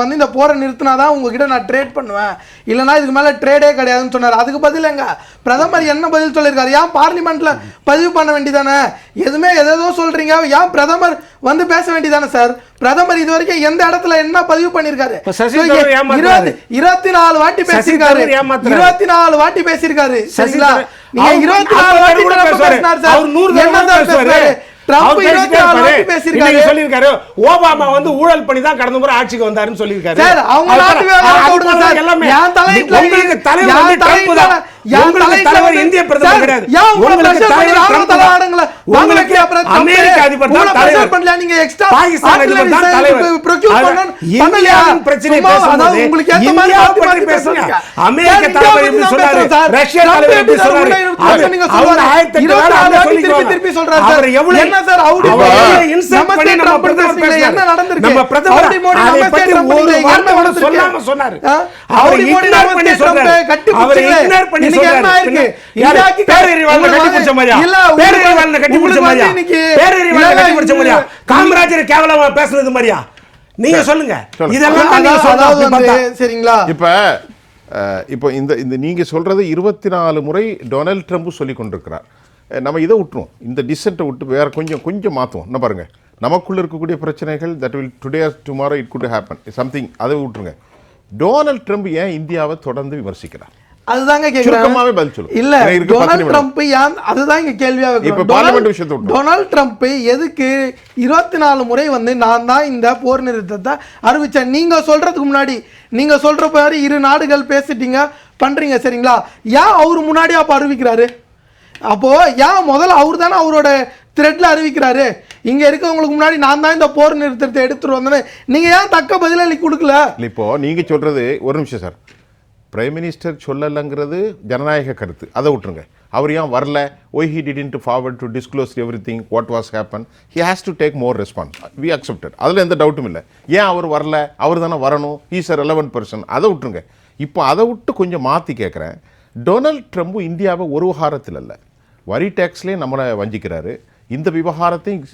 வந்து இந்த போரை நிறுத்தினாதான் உங்ககிட்ட நான் ட்ரேட் பண்ணுவேன், இல்லைன்னா இதுக்கு மேல ட்ரேடே கிடையாதுன்னு சொன்னார். அதுக்கு பதில் எங்க பிரதமர் என்ன பதில் சொல்லியிருக்காரு? ஏன் பார்லிமெண்ட்ல பதிவு பண்ண வேண்டியதானே? எதுவுமே எதோ சொல்றீங்க, ஏன் பிரதமர் வந்து பேச வேண்டியதானே சார்? பிரதமர் இது வரைக்கும் எந்த இடத்துல என்ன பதிவு பண்ணிருக்காரு? 24 வாட்டி பேசியிருக்காரு. 24 வாட்டி பேசியிருக்காரு. சரிங்களா? நீங்க 24 வாட்டி பேசினார் சார். என்ன சார் பேசுறாரு? ட்ரம்ப் 24 வாட்டி பேசியிருக்காரு. சொல்லிருக்காரு ஓபாமா வந்து ஊழல் பண்ணி தான் கடந்த முறை ஆட்சிக்கு வந்தாருன்னு சொல்லிருக்காரு. சார் அவங்க நாட்டு விவகாரம் கொடுங்க சார். ஏன் தலையில உங்களுக்கு தலைவர் வந்து ட்ரம்ப் தான். உங்களுக்கு தலைவர் இந்திய பிரதமர் கிடையாது. உங்களுக்கு தலைவர் ட்ரம்ப் தலைவருங்களா? உங்களுக்கு அப்புறம் அமெரிக்க அதிபர் தான் தலைவர். பண்ணல நீங்க எக்ஸ்ட்ரா பாகிஸ்தான் அதிபர் தான் தலைவர். ப்ரொக்யூர் பண்ணனும். இந்தியாவின் பிரச்சனை பேசும்போது உங்களுக்கு ஏத்த மாதிரி பத்தி பேசுங்க. அமெரிக்க தலைவர் எப்படி சொல்றாரு? ரஷ்யா தலைவர் எப்படி சொல்றாரு? நீங்க சொல்றாரு 24 திருப்பி சொல்றாரு சார். என்ன சார் அவுடி இன்சல்ட் பண்ணி நம்ம பிரதமர் பேசுறாரு. என்ன நடந்துருக்கு? நம்ம பிரதமர் அதை பத்தி ஒரு வார்த்தை கூட சொல்லாம சொன்னாரு. அவர் இக்னோர் பண்ணி சொல்றாரு. அவர் இக்னோர் பண்ணி சொல்றாரு. இன்றைக்கு பேரறிவாளனை கட்டி பிடிச்ச மாதிரியா? பேரறிவாளனை கட்டி பிடிச்ச மாதிரியா? பேரறிவாளனை கட்டி பிடிச்ச மாதிரியா? காமராஜர் கேவலமா பேசுனது மாதிரியா? நீங்க சொல்லுங்க. இதெல்லாம் நீங்க சொல்றது சரிங்களா? இப்போ இந்த நீங்க சொல்றது 24 முறை டொனால்ட் ட்ரம்ப் சொல்லி கொண்டிருக்கிறார். நம்ம இதை விட்டுருவோம், இந்த டிசென்ட்டை விட்டு வேற கொஞ்சம் மாற்றுவோம். என்ன பாருங்க, நமக்குள்ள இருக்கக்கூடிய பிரச்சனைகள் that will today or tomorrow it good happen something, அதை விட்டுருங்க. டொனால்ட் ட்ரம்ப் ஏன் இந்தியாவை தொடர்ந்து விமர்சிக்கிறார்? அதுதாங்க சுருக்கமாவே பதில் கேக்குறேன். சொல்லுங்க. இல்ல எனக்கு இருக்கு 10 டொனால்ட் நிமிடம். ட்ரம்ப் ஏன் அதுதான் இங்க கேள்வியா இப்ப வைக்கிறோம். பார்லிமெண்ட் விஷயத்தை விட்டோம். டொனால்ட் ட்ரம்ப் எதுக்கு 24 முறை வந்து நான் தான் இந்த போர் நிறுத்தத்தை அறிவிச்சேன் நீங்க சொல்றதுக்கு முன்னாடி நீங்க சொல்ற மாதிரி 2 நாடுகள் பேசிட்டீங்க பண்றீங்க சரிங்களா? ஏன் அவரு முன்னாடி அப்ப அறிவிக்கிறாரு? அப்போ ஏன் முதல்ல அவர் தானே அவரோட த்ரெட்ல அறிவிக்கிறாரு? இங்க இருக்கவங்களுக்கு முன்னாடி நான் தான் இந்த போர் நிறுத்தத்தை எடுத்துட்டு வந்தேன், நீங்க ஏன் தக்க பதிலளி கொடுக்கல? இப்போ நீங்க சொல்றது ஒரு நிமிஷம் சார், பிரைம் மினிஸ்டர் சொல்லலைங்கிறது ஜனநாயக கருத்து, அதை விட்டுருங்க. அவர் ஏன் வரல, why he didn't forward to disclose everything what was happen, he has to take more response, we accepted, அதில் எந்த டவுட்டும் இல்லை. ஏன் அவர் வரல, அவர் தானே வரணும், ஹீஸ் அ ரெலவென்ட் பர்சன், அதை விட்டுருங்க. இப்போ அதை விட்டு கொஞ்சம் மாற்றி கேட்குறேன். டொனால்ட் ட்ரம்ப் இந்தியாவை ஒரு விவகாரத்தில் இல்லை, வரி டேக்ஸ்லேயே நம்மளை வஞ்சிக்கிறாரு, இந்த விவகாரத்தையும்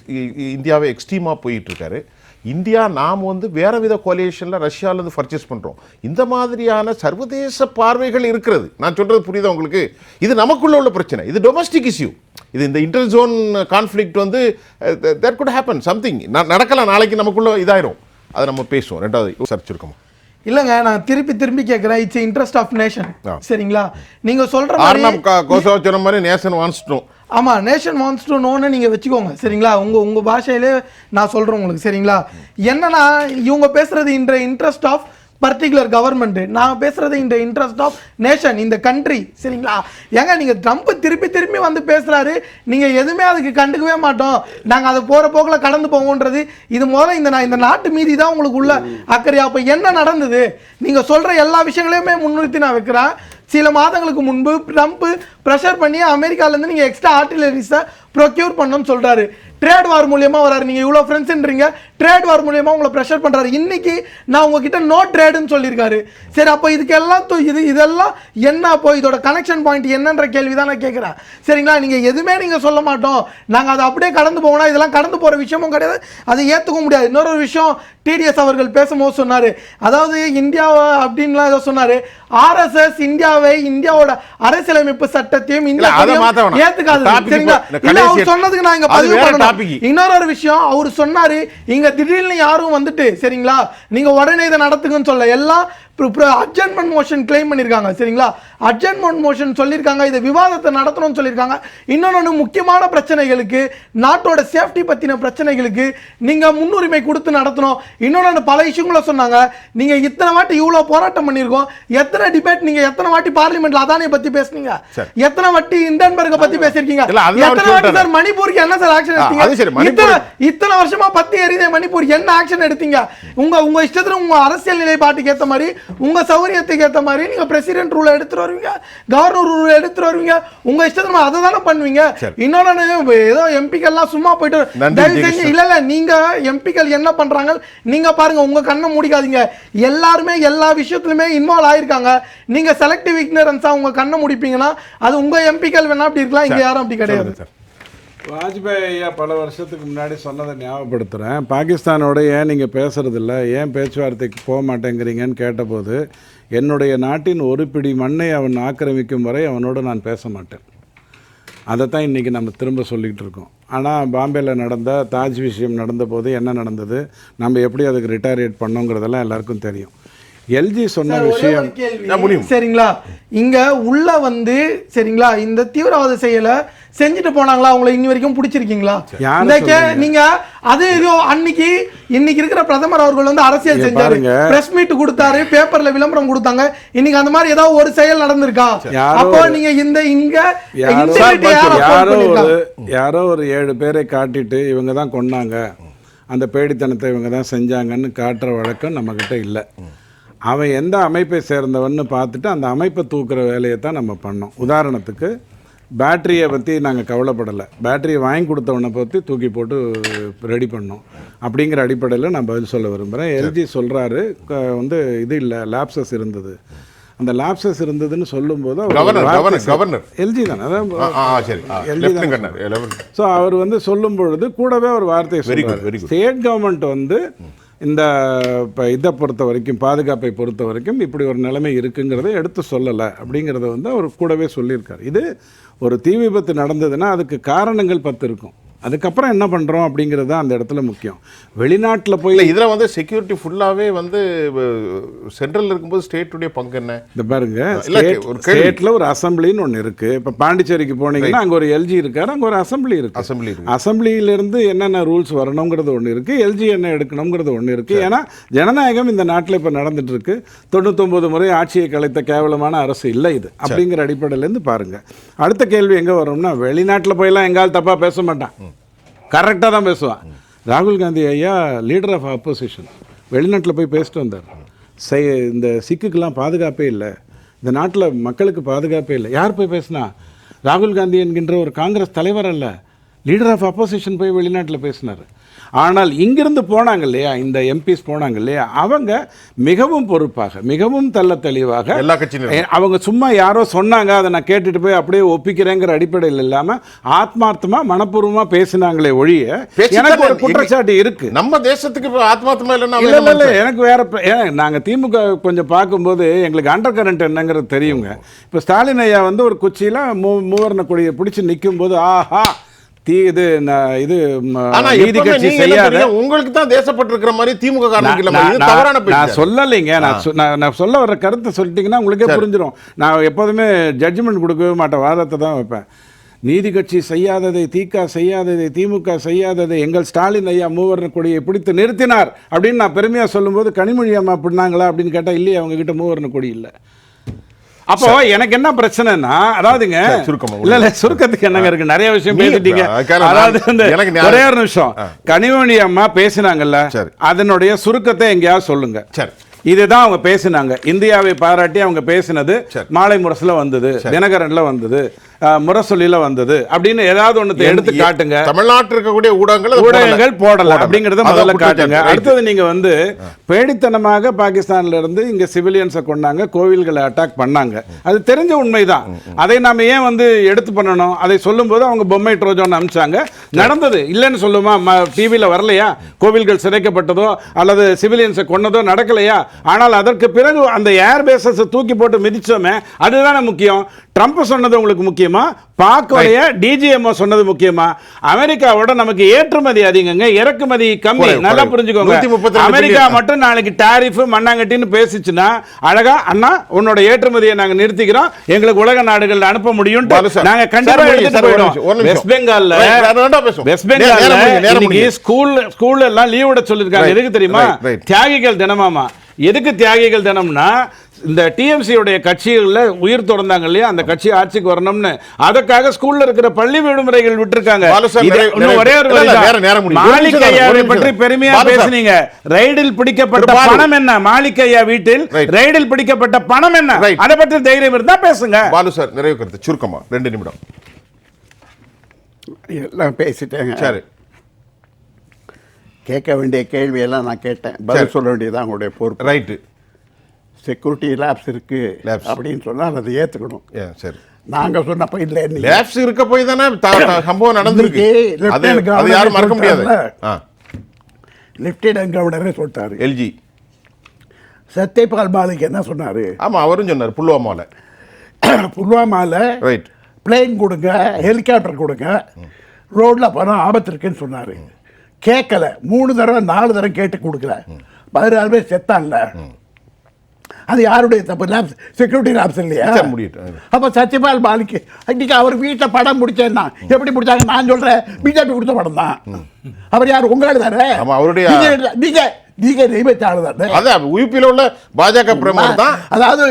இந்தியாவை எக்ஸ்ட்ரீமாக போயிட்டுருக்காரு. இந்தியா நாம் வந்து வேறு வித கோலியேஷனில் ரஷ்யாவிலேருந்து பர்ச்சேஸ் பண்ணுறோம். இந்த மாதிரியான சர்வதேச பார்வைகள் இருக்கிறது. நான் சொல்கிறது புரியுதா உங்களுக்கு? இது நமக்குள்ள உள்ள பிரச்சனை, இது டொமஸ்டிக் இஷ்யூ. இது இந்த இன்டர் ஜோன் கான்ஃப்ளிக்ட் வந்து தட் குட் ஹேப்பன், சம்திங் நடக்கலாம், நாளைக்கு நமக்குள்ள இதாயிரும். அதை நம்ம பேசுவோம். ரெண்டாவது சர்ச் இருக்குமா இல்லங்க, நான் திருப்பி கேட்கிறேன். இட்ஸ் இன்ட்ரெஸ்ட் ஆஃப் நேஷன் சரிங்களா? நீங்க சொல்ற மாதிரி கோசோ சொன்ன மாதிரி நேஷன் வாண்ட்ஸ் டு, ஆமா நேஷன் வாண்ட்ஸ் டு நோன்னு நீங்க வச்சுக்கோங்க சரிங்களா? உங்க பாஷையிலே நான் சொல்றேன் உங்களுக்கு சரிங்களா? என்னன்னா இவங்க பேசுறது இந்த இன்ட்ரெஸ்ட் ஆஃப் பர்டிகுலர் கவர்மெண்ட், நான் பேசுறது இந்த இன்ட்ரெஸ்ட் ஆஃப் நேஷன், இந்த கண்ட்ரி சரிங்களா? ஏங்க நீங்க ட்ரம்ப் திருப்பி வந்து பேசுறாரு, நீங்க எதுவுமே அதுக்கு கண்டுக்கவே மாட்டோம், நாங்க அதை போற போக்குல கடந்து போவோன்றது, இது முதல்ல இந்த நாட்டு மீதி தான் உங்களுக்கு உள்ள அக்கறையா? அப்ப என்ன நடந்தது? நீங்க சொல்ற எல்லா விஷயங்களையுமே முன்னிறுத்தி நான் வைக்கிறேன். சில மாதங்களுக்கு முன்பு ட்ரம்ப் ப்ரெஷர் பண்ணி அமெரிக்காலேருந்து நீங்கள் எக்ஸ்ட்ரா ஆர்டிலரிஸை ப்ரொக்யூர் பண்ணணும்னு சொல்கிறாரு. ட்ரேட் வார் மூலியமா வராரு. நீங்கள் இவ்வளோ ஃப்ரெண்ட்ஸ்ன்றீங்க, ட்ரேட் வார் மூலியமா உங்களை ப்ரெஷர் பண்ணுறாரு. இன்னைக்கு நான் உங்ககிட்ட நோ ட்ரேடுன்னு சொல்லியிருக்காரு. சரி, அப்போ இதுக்கெல்லாம் இதெல்லாம் என்ன? அப்போ இதோட கனெக்ஷன் பாயிண்ட் என்னன்ற கேள்வி தான் நான் கேட்குறேன் சரிங்களா? நீங்கள் எதுவுமே நீங்கள் சொல்ல மாட்டோம், நாங்கள் அதை அப்படியே கடந்து போகணும், இதெல்லாம் கடந்து போகிற விஷயமும் கிடையாது, அதை ஏற்றுக்க முடியாது. இன்னொரு விஷயம் டிடிஎஸ் அவர்கள் பேசும்போது சொன்னார், அதாவது இந்தியாவை அப்படின்லாம் ஏதோ சொன்னார், ஆர்எஸ்எஸ் இந்தியாவோட அரசியலமைப்பு சட்டத்தையும் ஏத்துக்காது சரிங்களா? இல்ல அவர் சொன்னதுக்கு நான் இங்க பதிவு பண்ணணும். இன்னொரு விஷயம் அவர் சொன்னாரு, இங்க திடீர்னு யாரும் வந்துட்டு சரிங்களா நீங்க உடனே இதை நடத்துங்கன்னு சொல்ல, எல்லாம் அட்ஜென்ட்மெண்ட் மோஷன் கிளைம் பண்ணிருக்காங்க சரிங்களா? அட்ஜென்ட்மெண்ட் மோஷன் சொல்லியிருக்காங்க, இதை விவாதத்தை நடத்தணும்னு சொல்லியிருக்காங்க. இன்னொன்று முக்கியமான பிரச்சனைகளுக்கு, நாட்டோட சேஃப்டி பத்தின பிரச்சனைகளுக்கு நீங்க முன்னுரிமை கொடுத்து நடத்தணும். இன்னொன்று பல இஷ்யூங்களை சொன்னாங்க. நீங்க இத்தனை வாட்டி இவ்வளவு போராட்டம் பண்ணியிருக்கோம், எத்தனை டிபேட், நீங்க எத்தனை வாட்டி பார்லிமெண்ட்ல அதானியை பத்தி பேசுனீங்க, எத்தனை வாட்டி இண்டன்பர்க பத்தி பேசிருக்கீங்க, எத்தனை வாட்டி சார் மணிப்பூருக்கு என்ன சார் ஆக்ஷன் எடுத்தீங்க? இத்தனை வருஷமா பத்தி எரிதே மணிப்பூர் என்ன ஆக்ஷன் எடுத்தீங்க? உங்க இஷ்டத்துல உங்க அரசியல் நிலைப்பாட்டுக்கு ஏற்ற மாதிரி, உங்க சௌரியத்துக்கு ஏற்ற மாதிரி நீங்க பிரசிடென்ட் ரூல் எடுத்துட்டு வருவீங்க, கவர்னர் ரூல் எடுத்துட்டு வருவீங்க, உங்க இஷ்டத்துல அதை தானே பண்ணுவீங்க. இன்னொன்னு ஏதோ எம்பிக்கள் எல்லாம் சும்மா போயிட்டு தயவு செஞ்சு இல்ல நீங்க எம்பிக்கள் என்ன பண்றாங்க நீங்க பாருங்க, உங்க கண்ணை மூடிக்காதீங்க. எல்லாருமே எல்லா விஷயத்துலயுமே இன்வால்வ் ஆயிருக்காங்க. நீங்க செலக்டிவ் இக்னரன்ஸா உங்க கண்ணை முடிப்பீங்கன்னா அது உங்க எம்பிக்கள் வேணா அப்படி இருக்கலாம், இங்க யாரும் அப்படி கிடையாது. வாஜ்பாய் ஐயா பல வருஷத்துக்கு முன்னாடி சொன்னதை ஞாபகப்படுத்துகிறேன். பாகிஸ்தானோட ஏன் நீங்கள் பேசுகிறதில்ல, ஏன் பேச்சுவார்த்தைக்கு போக மாட்டேங்கிறீங்கன்னு கேட்டபோது, என்னுடைய நாட்டின் ஒரு பிடி மண்ணை அவன் ஆக்கிரமிக்கும் வரை அவனோடு நான் பேச மாட்டேன். அதைத்தான் இன்றைக்கி நம்ம திரும்ப சொல்லிக்கிட்டு இருக்கோம். ஆனால் பாம்பேயில் நடந்த தாஜ் விஷயம் நடந்தபோது என்ன நடந்தது, நம்ம எப்படி அதுக்கு ரிட்டாரியேட் பண்ணோங்கிறதெல்லாம் எல்லாருக்கும் தெரியும். எல்ஜி சொன்ன விஷயம் சரிங்களா, இங்க உள்ள வந்து சரிங்களா இந்த தீவிரவாத செயலை செஞ்சுட்டு போனாங்களா, அவங்களை இன்னி வரைக்கும் பிடிச்சிருக்கீங்களா? நீங்க அது இன்னைக்கு இருக்கிற பிரதமர் அவர்கள் வந்து அரசியல் செஞ்சாரு, பிரஸ் மீட் கொடுத்தாரு, பேப்பர்ல விளம்பரம் கொடுத்தாங்க. இன்னைக்கு அந்த மாதிரி ஏதாவது ஒரு செயல் நடந்திருக்கா? அப்போ நீங்க யாரோ ஒரு 7 பேரை காட்டிட்டு இவங்க தான் கொன்னாங்க, அந்த பேடித்தனத்தை இவங்க தான் செஞ்சாங்கன்னு காட்டுற வழக்கம் நம்மக்கிட்ட இல்லை. அவன் எந்த அமைப்பை சேர்ந்தவன்னு பார்த்துட்டு அந்த அமைப்பை தூக்குற வேலையை தான் நம்ம பண்ணோம். உதாரணத்துக்கு பேட்டரியை பற்றி நாங்கள் கவலைப்படலை, பேட்டரியை வாங்கி கொடுத்தவனை பற்றி தூக்கி போட்டு ரெடி பண்ணோம். அப்படிங்கிற அடிப்படையில் நான் பதில் சொல்ல விரும்புகிறேன். எல்ஜி சொல்கிறாரு வந்து இது இல்லை, லேப்சஸ் இருந்தது. அந்த லேப்சஸ் இருந்ததுன்னு சொல்லும்போது எல்ஜி தான், ஸோ அவர் வந்து சொல்லும் பொழுது கூடவே ஒரு வார்த்தையை சொல்றாரு. ஸ்டேட் கவர்மெண்ட் வந்து இந்த இப்போ இதை பொறுத்த வரைக்கும், பாதுகாப்பை பொறுத்த வரைக்கும் இப்படி ஒரு நிலைமை இருக்குங்கிறத எடுத்து சொல்லலை அப்படிங்கிறத வந்து அவர் கூடவே சொல்லியிருக்கார். இது ஒரு தீ விபத்து நடந்ததுன்னா அதுக்கு காரணங்கள் 10 இருக்கும். அதுக்கப்புறம் என்ன பண்ணுறோம் அப்படிங்கிறது தான் அந்த இடத்துல முக்கியம். வெளிநாட்டில் போய் இல்லை இதில் வந்து செக்யூரிட்டி ஃபுல்லாகவே வந்து சென்ட்ரல் இருக்கும்போது ஸ்டேட்டுடைய பங்கு என்ன? இந்த பாருங்க, இல்ல, ஒரு கேள்வி. ஸ்டேட்டில் ஒரு அசம்பிளின்னு ஒன்று இருக்குது. இப்போ பாண்டிச்சேரிக்கு போனீங்கன்னா அங்கே ஒரு எல்ஜி இருக்காரு, அங்கே ஒரு அசம்பிளி இருக்குது. அசம்பிளி இருக்கு. அசம்பிளியிலேருந்து என்னென்ன ரூல்ஸ் வரணுங்கிறது ஒன்று இருக்குது, எல்ஜி என்ன எடுக்கணுங்கிறது ஒன்று இருக்குது. ஏன்னா ஜனநாயகம் இந்த நாட்டில் இப்போ நடந்துட்டு இருக்கு. 99 முறை ஆட்சியை கலைத்த கேவலமான அரசு இல்லை இது. அப்படிங்கிற அடிப்படையிலேருந்து பாருங்கள். அடுத்த கேள்வி எங்கே வரும்னா, வெளிநாட்டில் போயெல்லாம் எங்கால் தப்பாக பேச மாட்டான், கரெக்டாக தான் பேசுவான். ராகுல் காந்தி ஐயா லீடர் ஆஃப் அப்போசிஷன் வெளிநாட்டில் போய் பேசிட்டு வந்தார். இந்த சிக்குக்கெல்லாம் பாதுகாப்பே இல்லை, இந்த நாட்டில் மக்களுக்கு பாதுகாப்பே இல்லை. யார் போய் பேசினா? ராகுல் காந்தி என்கின்ற ஒரு காங்கிரஸ் தலைவர் அல்ல, லீடர் ஆஃப் அப்போசிஷன் போய் வெளிநாட்டில் பேசினார். ஆனால் இங்கிருந்து போனாங்க இல்லையா, இந்த எம்பிஸ் போனாங்க இல்லையா, அவங்க மிகவும் பொறுப்பாக, மிகவும் தெளிவாக, எல்லா கட்சியிலும் அவங்க சும்மா யாரோ சொன்னாங்க அதை நான் கேட்டுட்டு போய் அப்படியே ஒப்பிக்கிறேங்கிற அடிப்படையில் இல்லாமல் ஆத்மார்த்தமாக மனப்பூர்வமாக பேசினாங்களே ஒழிய எனக்கு ஒரு குற்றச்சாட்டு இருக்கு. நம்ம தேசத்துக்கு இப்போ ஆத்மார்த்தமா இல்லைன்னா இல்லை எனக்கு வேற நாங்கள் திமுக கொஞ்சம் பார்க்கும்போது எங்களுக்கு அண்டர் கரண்ட் என்னங்கிறது தெரியுங்க. இப்போ ஸ்டாலின் ஐயா வந்து ஒரு குச்சியில் மூவர்ண கொடியை பிடிச்சி நிற்கும் போது ஆஹா இது நீதி கட்சி செய்யாத, உங்களுக்கு தான் தேசப்பட்டு இருக்கிற மாதிரி திமுக நான் சொல்லலைங்க. நான் சொல்ல வர்ற கருத்தை சொல்லிட்டீங்கன்னா உங்களுக்கே புரிஞ்சிடும். நான் எப்போதுமே ஜட்ஜ்மெண்ட் கொடுக்கவே மாட்டேன், வாதத்தை தான் வைப்பேன். நீதி கட்சி செய்யாததை திக செய்யாததை திமுக செய்யாததை எங்கள் ஸ்டாலின் ஐயா மூவர்ண கொடியை பிடித்து நிறுத்தினார் அப்படின்னு நான் பெருமையாக சொல்லும்போது கனிமொழி அம்மா பிடினாங்களா அப்படின்னு கேட்டால் இல்லையே, அவங்க கிட்ட மூவர்ண கொடி இல்லை. அப்போ எனக்கு என்ன பிரச்சனைனா, அதாவதுங்க இல்ல சுருக்கத்துக்கு என்னங்க இருக்கு, நிறைய விஷயம் பேசிட்டீங்க. அதாவது ஒரே ஒரு நிமிஷம், கனிமொழி அம்மா பேசினாங்கல்ல, அதனுடைய சுருக்கத்தை எங்கேயாவது சொல்லுங்க. இதுதான் அவங்க பேசினாங்க. இந்தியாவை பாராட்டி அவங்க பேசினது மாலை முரசுல வந்தது, தினகரன்ல வந்தது, முரசொலியில வந்தது அப்படின்னு ஏதாவது ஒன்று எடுத்து காட்டுங்க. தமிழ்நாட்டில் இருக்கக்கூடிய ஊடகங்கள் போடல அப்படிங்கறத முதல்ல காட்டுங்க. அடுத்தது நீங்க வந்து பேடித்தனமாக பாகிஸ்தான்ல இருந்து இங்க சிவிலியன்ஸை கொண்டாங்க, கோவில்களை அட்டாக் பண்ணாங்க, அது தெரிஞ்ச உண்மைதான். அதை நாம ஏன் வந்து எடுத்து பண்ணணும்? அதை சொல்லும் போது அவங்க பொம்மை ட்ரோஜன் அனுப்பிச்சாங்க, நடந்தது இல்லைன்னு சொல்லுமா? டிவியில வரலையா கோவில்கள் சிதைக்கப்பட்டதோ அல்லது சிவிலியன்ஸை கொன்னதோ நடக்கலையா? ஆனால் அதற்கு பிறகு அந்த ஏர் பேசஸ் தூக்கி போட்டு மிதிச்சோமே, அதுதானே முக்கியம். ட்ரம்ப் சொன்னது உங்களுக்கு முக்கியமா? பாக்கோடைய டிஜிஎம்ஓ சொன்னது முக்கியமா? அமெரிக்காவோட நமக்கு ஏற்றுமதி அதிகங்க, இறக்குமதி கம்மி. நல்லா புரிஞ்சுக்கோங்க. அமெரிக்கா மட்டும் நாளைக்கு டாரிஃப் மண்ணாங்கட்டின்னு பேசிச்சுன்னா அழகா அண்ணா உன்னோட ஏற்றுமதியை நாங்க நிறுத்திக்கிறோம், எங்களுக்கு உலக நாடுகள் அனுப்ப முடியும், நாங்க கண்டிப்பா எடுத்துட்டு போயிடுவோம். வெஸ்ட் பெங்கால்ல ஸ்கூல் எல்லாம் லீவ் விட சொல்லிருக்காங்க. எதுக்கு தெரியுமா? தியாகிகள் தினமாமா. எதுக்கு தியாகிகள் தினம்னா, இந்த டிஎம்சியுடைய கட்சிகளில் உயிர் தொடர்ந்தாங்க இல்லையா, அந்த கட்சி ஆட்சிக்கு வரணும்னு, அதற்காக ஸ்கூல்ல இருக்கிற பள்ளி விடுமுறைகள் விட்டுருக்காங்க. ஒரே ஒரு மாலிக் ஐயாவை பற்றி பெருமையா பேசுனீங்க. ரைடில் பிடிக்கப்பட்ட பணம் என்ன? மாலிக் ஐயா வீட்டில் ரைடில் பிடிக்கப்பட்ட பணம் என்ன? அதை பற்றி தைரியம் இருந்தா பேசுங்க. பாலு சார் நிறைய கருத்து சுருக்கமா 2 நிமிடம். எல்லாம் பேசிட்டேங்க. சரி, கேட்க வேண்டிய கேள்வியெல்லாம் நான் கேட்டேன், பதில் சொல்ல வேண்டியதான் உங்களுடைய பொறுப்பு. ரைட்டு. செக்யூரிட்டி லேப்ஸ் இருக்கு அப்படின்னு சொன்னால் அதை ஏற்றுக்கணும். சரி, நாங்கள் சொன்னப்போ இல்லை, லேப்ஸ் இருக்க போய் தானே சம்பவம் நடந்திருக்கு, அது யாரும் மறக்க முடியாது. லெப்டினன்ட் கவர்னரே சொல்லிட்டாரு. எல்ஜி சத்யபால் மாலிக் என்ன சொன்னார்? ஆமாம், அவரும் சொன்னார் புல்வாமாவில் ரைட் பிளேன் கொடுங்க, ஹெலிகாப்டர் கொடுங்க, ரோட்டில் போனால் ஆபத்து இருக்குன்னு சொன்னார். கேட்கல. 3 தடவை 4 தடவை கேட்டு கொடுக்கல. 16 பேர் செத்தான்ல, அது யாருடைய தப்பு? லேப்ஸ், செக்யூரிட்டி லேப்ஸ் இல்லையா? அப்போ சத்யபால் மாலிக் இன்னைக்கு அவர் வீட்டில் படம் முடிச்சேன்னா எப்படி முடிச்சாங்க? நான் சொல்கிறேன், பிஜேபி கொடுத்த படம் தான். அவர் யார்? உங்களால் தானே. நீங்க நெய்வேத்தாளு தானே. அதான் யூபியில் உள்ள பாஜக பிரமுகர் தான். அதாவது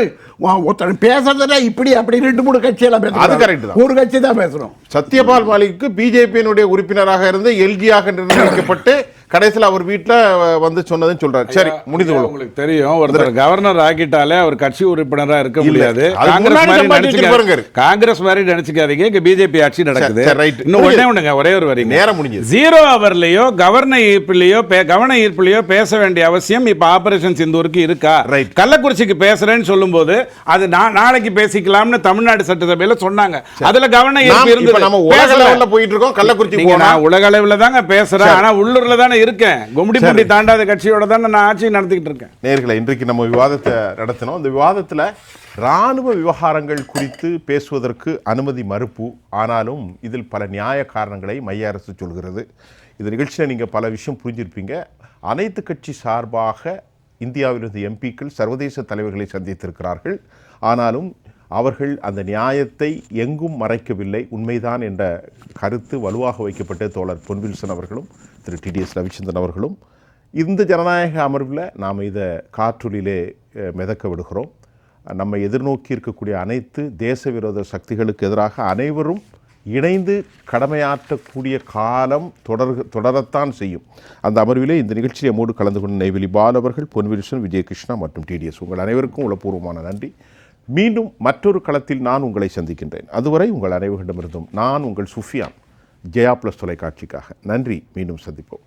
ஒருத்தர் பேசுறதுல இப்படி அப்படி 2-3 கட்சியெல்லாம் பேசுறோம், அது கரெக்ட் தான். ஒரு கட்சி தான் பேசுறோம். சத்யபால் மாலிக்கு பிஜேபியினுடைய உறுப்பினராக இருந்து எல்ஜியாக நிர்ணயிக்கப்பட்டு கடைசியில் அவர் வீட்டில் வந்து சொன்னதுன்னு சொல்றாரு. சரி, முடிந்து கொள்ளும். உங்களுக்கு தெரியும், ஒருத்தர் கவர்னர் ஆக்கிட்டாலே அவர் கட்சி உறுப்பினராக இருக்க முடியாது. காங்கிரஸ் மாதிரி நினைச்சுக்காதீங்க, இங்க பிஜேபி ஆட்சி நடக்குது. இன்னும் ஒரே ஒரு வரி, நேரம் முடிஞ்சது. 0 ஹவர்லயோ கவர்னர் ஈர்ப்பிலையோ பேச வேண்டிய அவசியம் இப்ப ஆபரேஷன் சிந்தூருக்கு இருக்கா? கள்ளக்குறிச்சிக்கு பேசுறேன்னு சொல்லும் போது அது நாளைக்கு பேசிக்கலாம்னு தமிழ்நாடு சட்டசபையில சொன்னாங்க. அதுல கவர்னர் ஈர்ப்பு இருந்தது. நம்ம உலக அளவுல போயிட்டு இருக்கோம். கள்ளக்குறிச்சி போனா உலக அளவுல தாங்க பேசுறேன், ஆனா உள்ளூர்ல தானே இருக்கேன். கும்மிடிப்பூண்டி தாண்டாத கட்சியோட தான் நான் ஆட்சி நடத்திக்கிட்டு இருக்கேன். நேயர்களே, இன்றைக்கு நம்ம விவாதத்தை நடத்தினோம். இந்த விவாதத்தில் இராணுவ விவகாரங்கள் குறித்து பேசுவதற்கு அனுமதி மறுப்பு. ஆனாலும் இதில் பல நியாய காரணங்களை மைய அரசு சொல்கிறது. இந்த நிகழ்ச்சியில் நீங்கள் பல விஷயம் புரிஞ்சிருப்பீங்க. அனைத்து கட்சி சார்பாக இந்தியாவிலிருந்து எம்பிக்கள் சர்வதேச தலைவர்களை சந்தித்திருக்கிறார்கள். ஆனாலும் அவர்கள் அந்த நியாயத்தை எங்கும் மறைக்கவில்லை, உண்மைதான் என்ற கருத்து வலுவாக வைக்கப்பட்ட தோழர் பொன்வில்சன் அவர்களும் திரு டிடிஎஸ் ரவிச்சந்திரன் அவர்களும் இந்த ஜனநாயக அமர்வில் நாம் இதை காற்றொலியிலே மிதக்க விடுகிறோம். நம்ம எதிர்நோக்கி இருக்கக்கூடிய அனைத்து தேச விரோத சக்திகளுக்கு எதிராக அனைவரும் இணைந்து கடமையாற்றக்கூடிய காலம் தொடரத்தான் செய்யும். அந்த அமர்விலே இந்த நிகழ்ச்சியை மூடு கலந்து கொண்ட நெய்வேலி பால் அவர்கள், பொன்வில்சன், விஜயகிருஷ்ணா மற்றும் டிடிஎஸ் உங்கள் அனைவருக்கும் உளப்பூர்வமான நன்றி. மீண்டும் மற்றொரு களத்தில் நான் உங்களை சந்திக்கின்றேன். அதுவரை உங்கள் அனைவரிடமிருந்தும் நான் உங்கள் சுஃபியான், ஜெயா ப்ளஸ் தொலைக்காட்சிக்காக நன்றி. மீண்டும் சந்திப்போம்.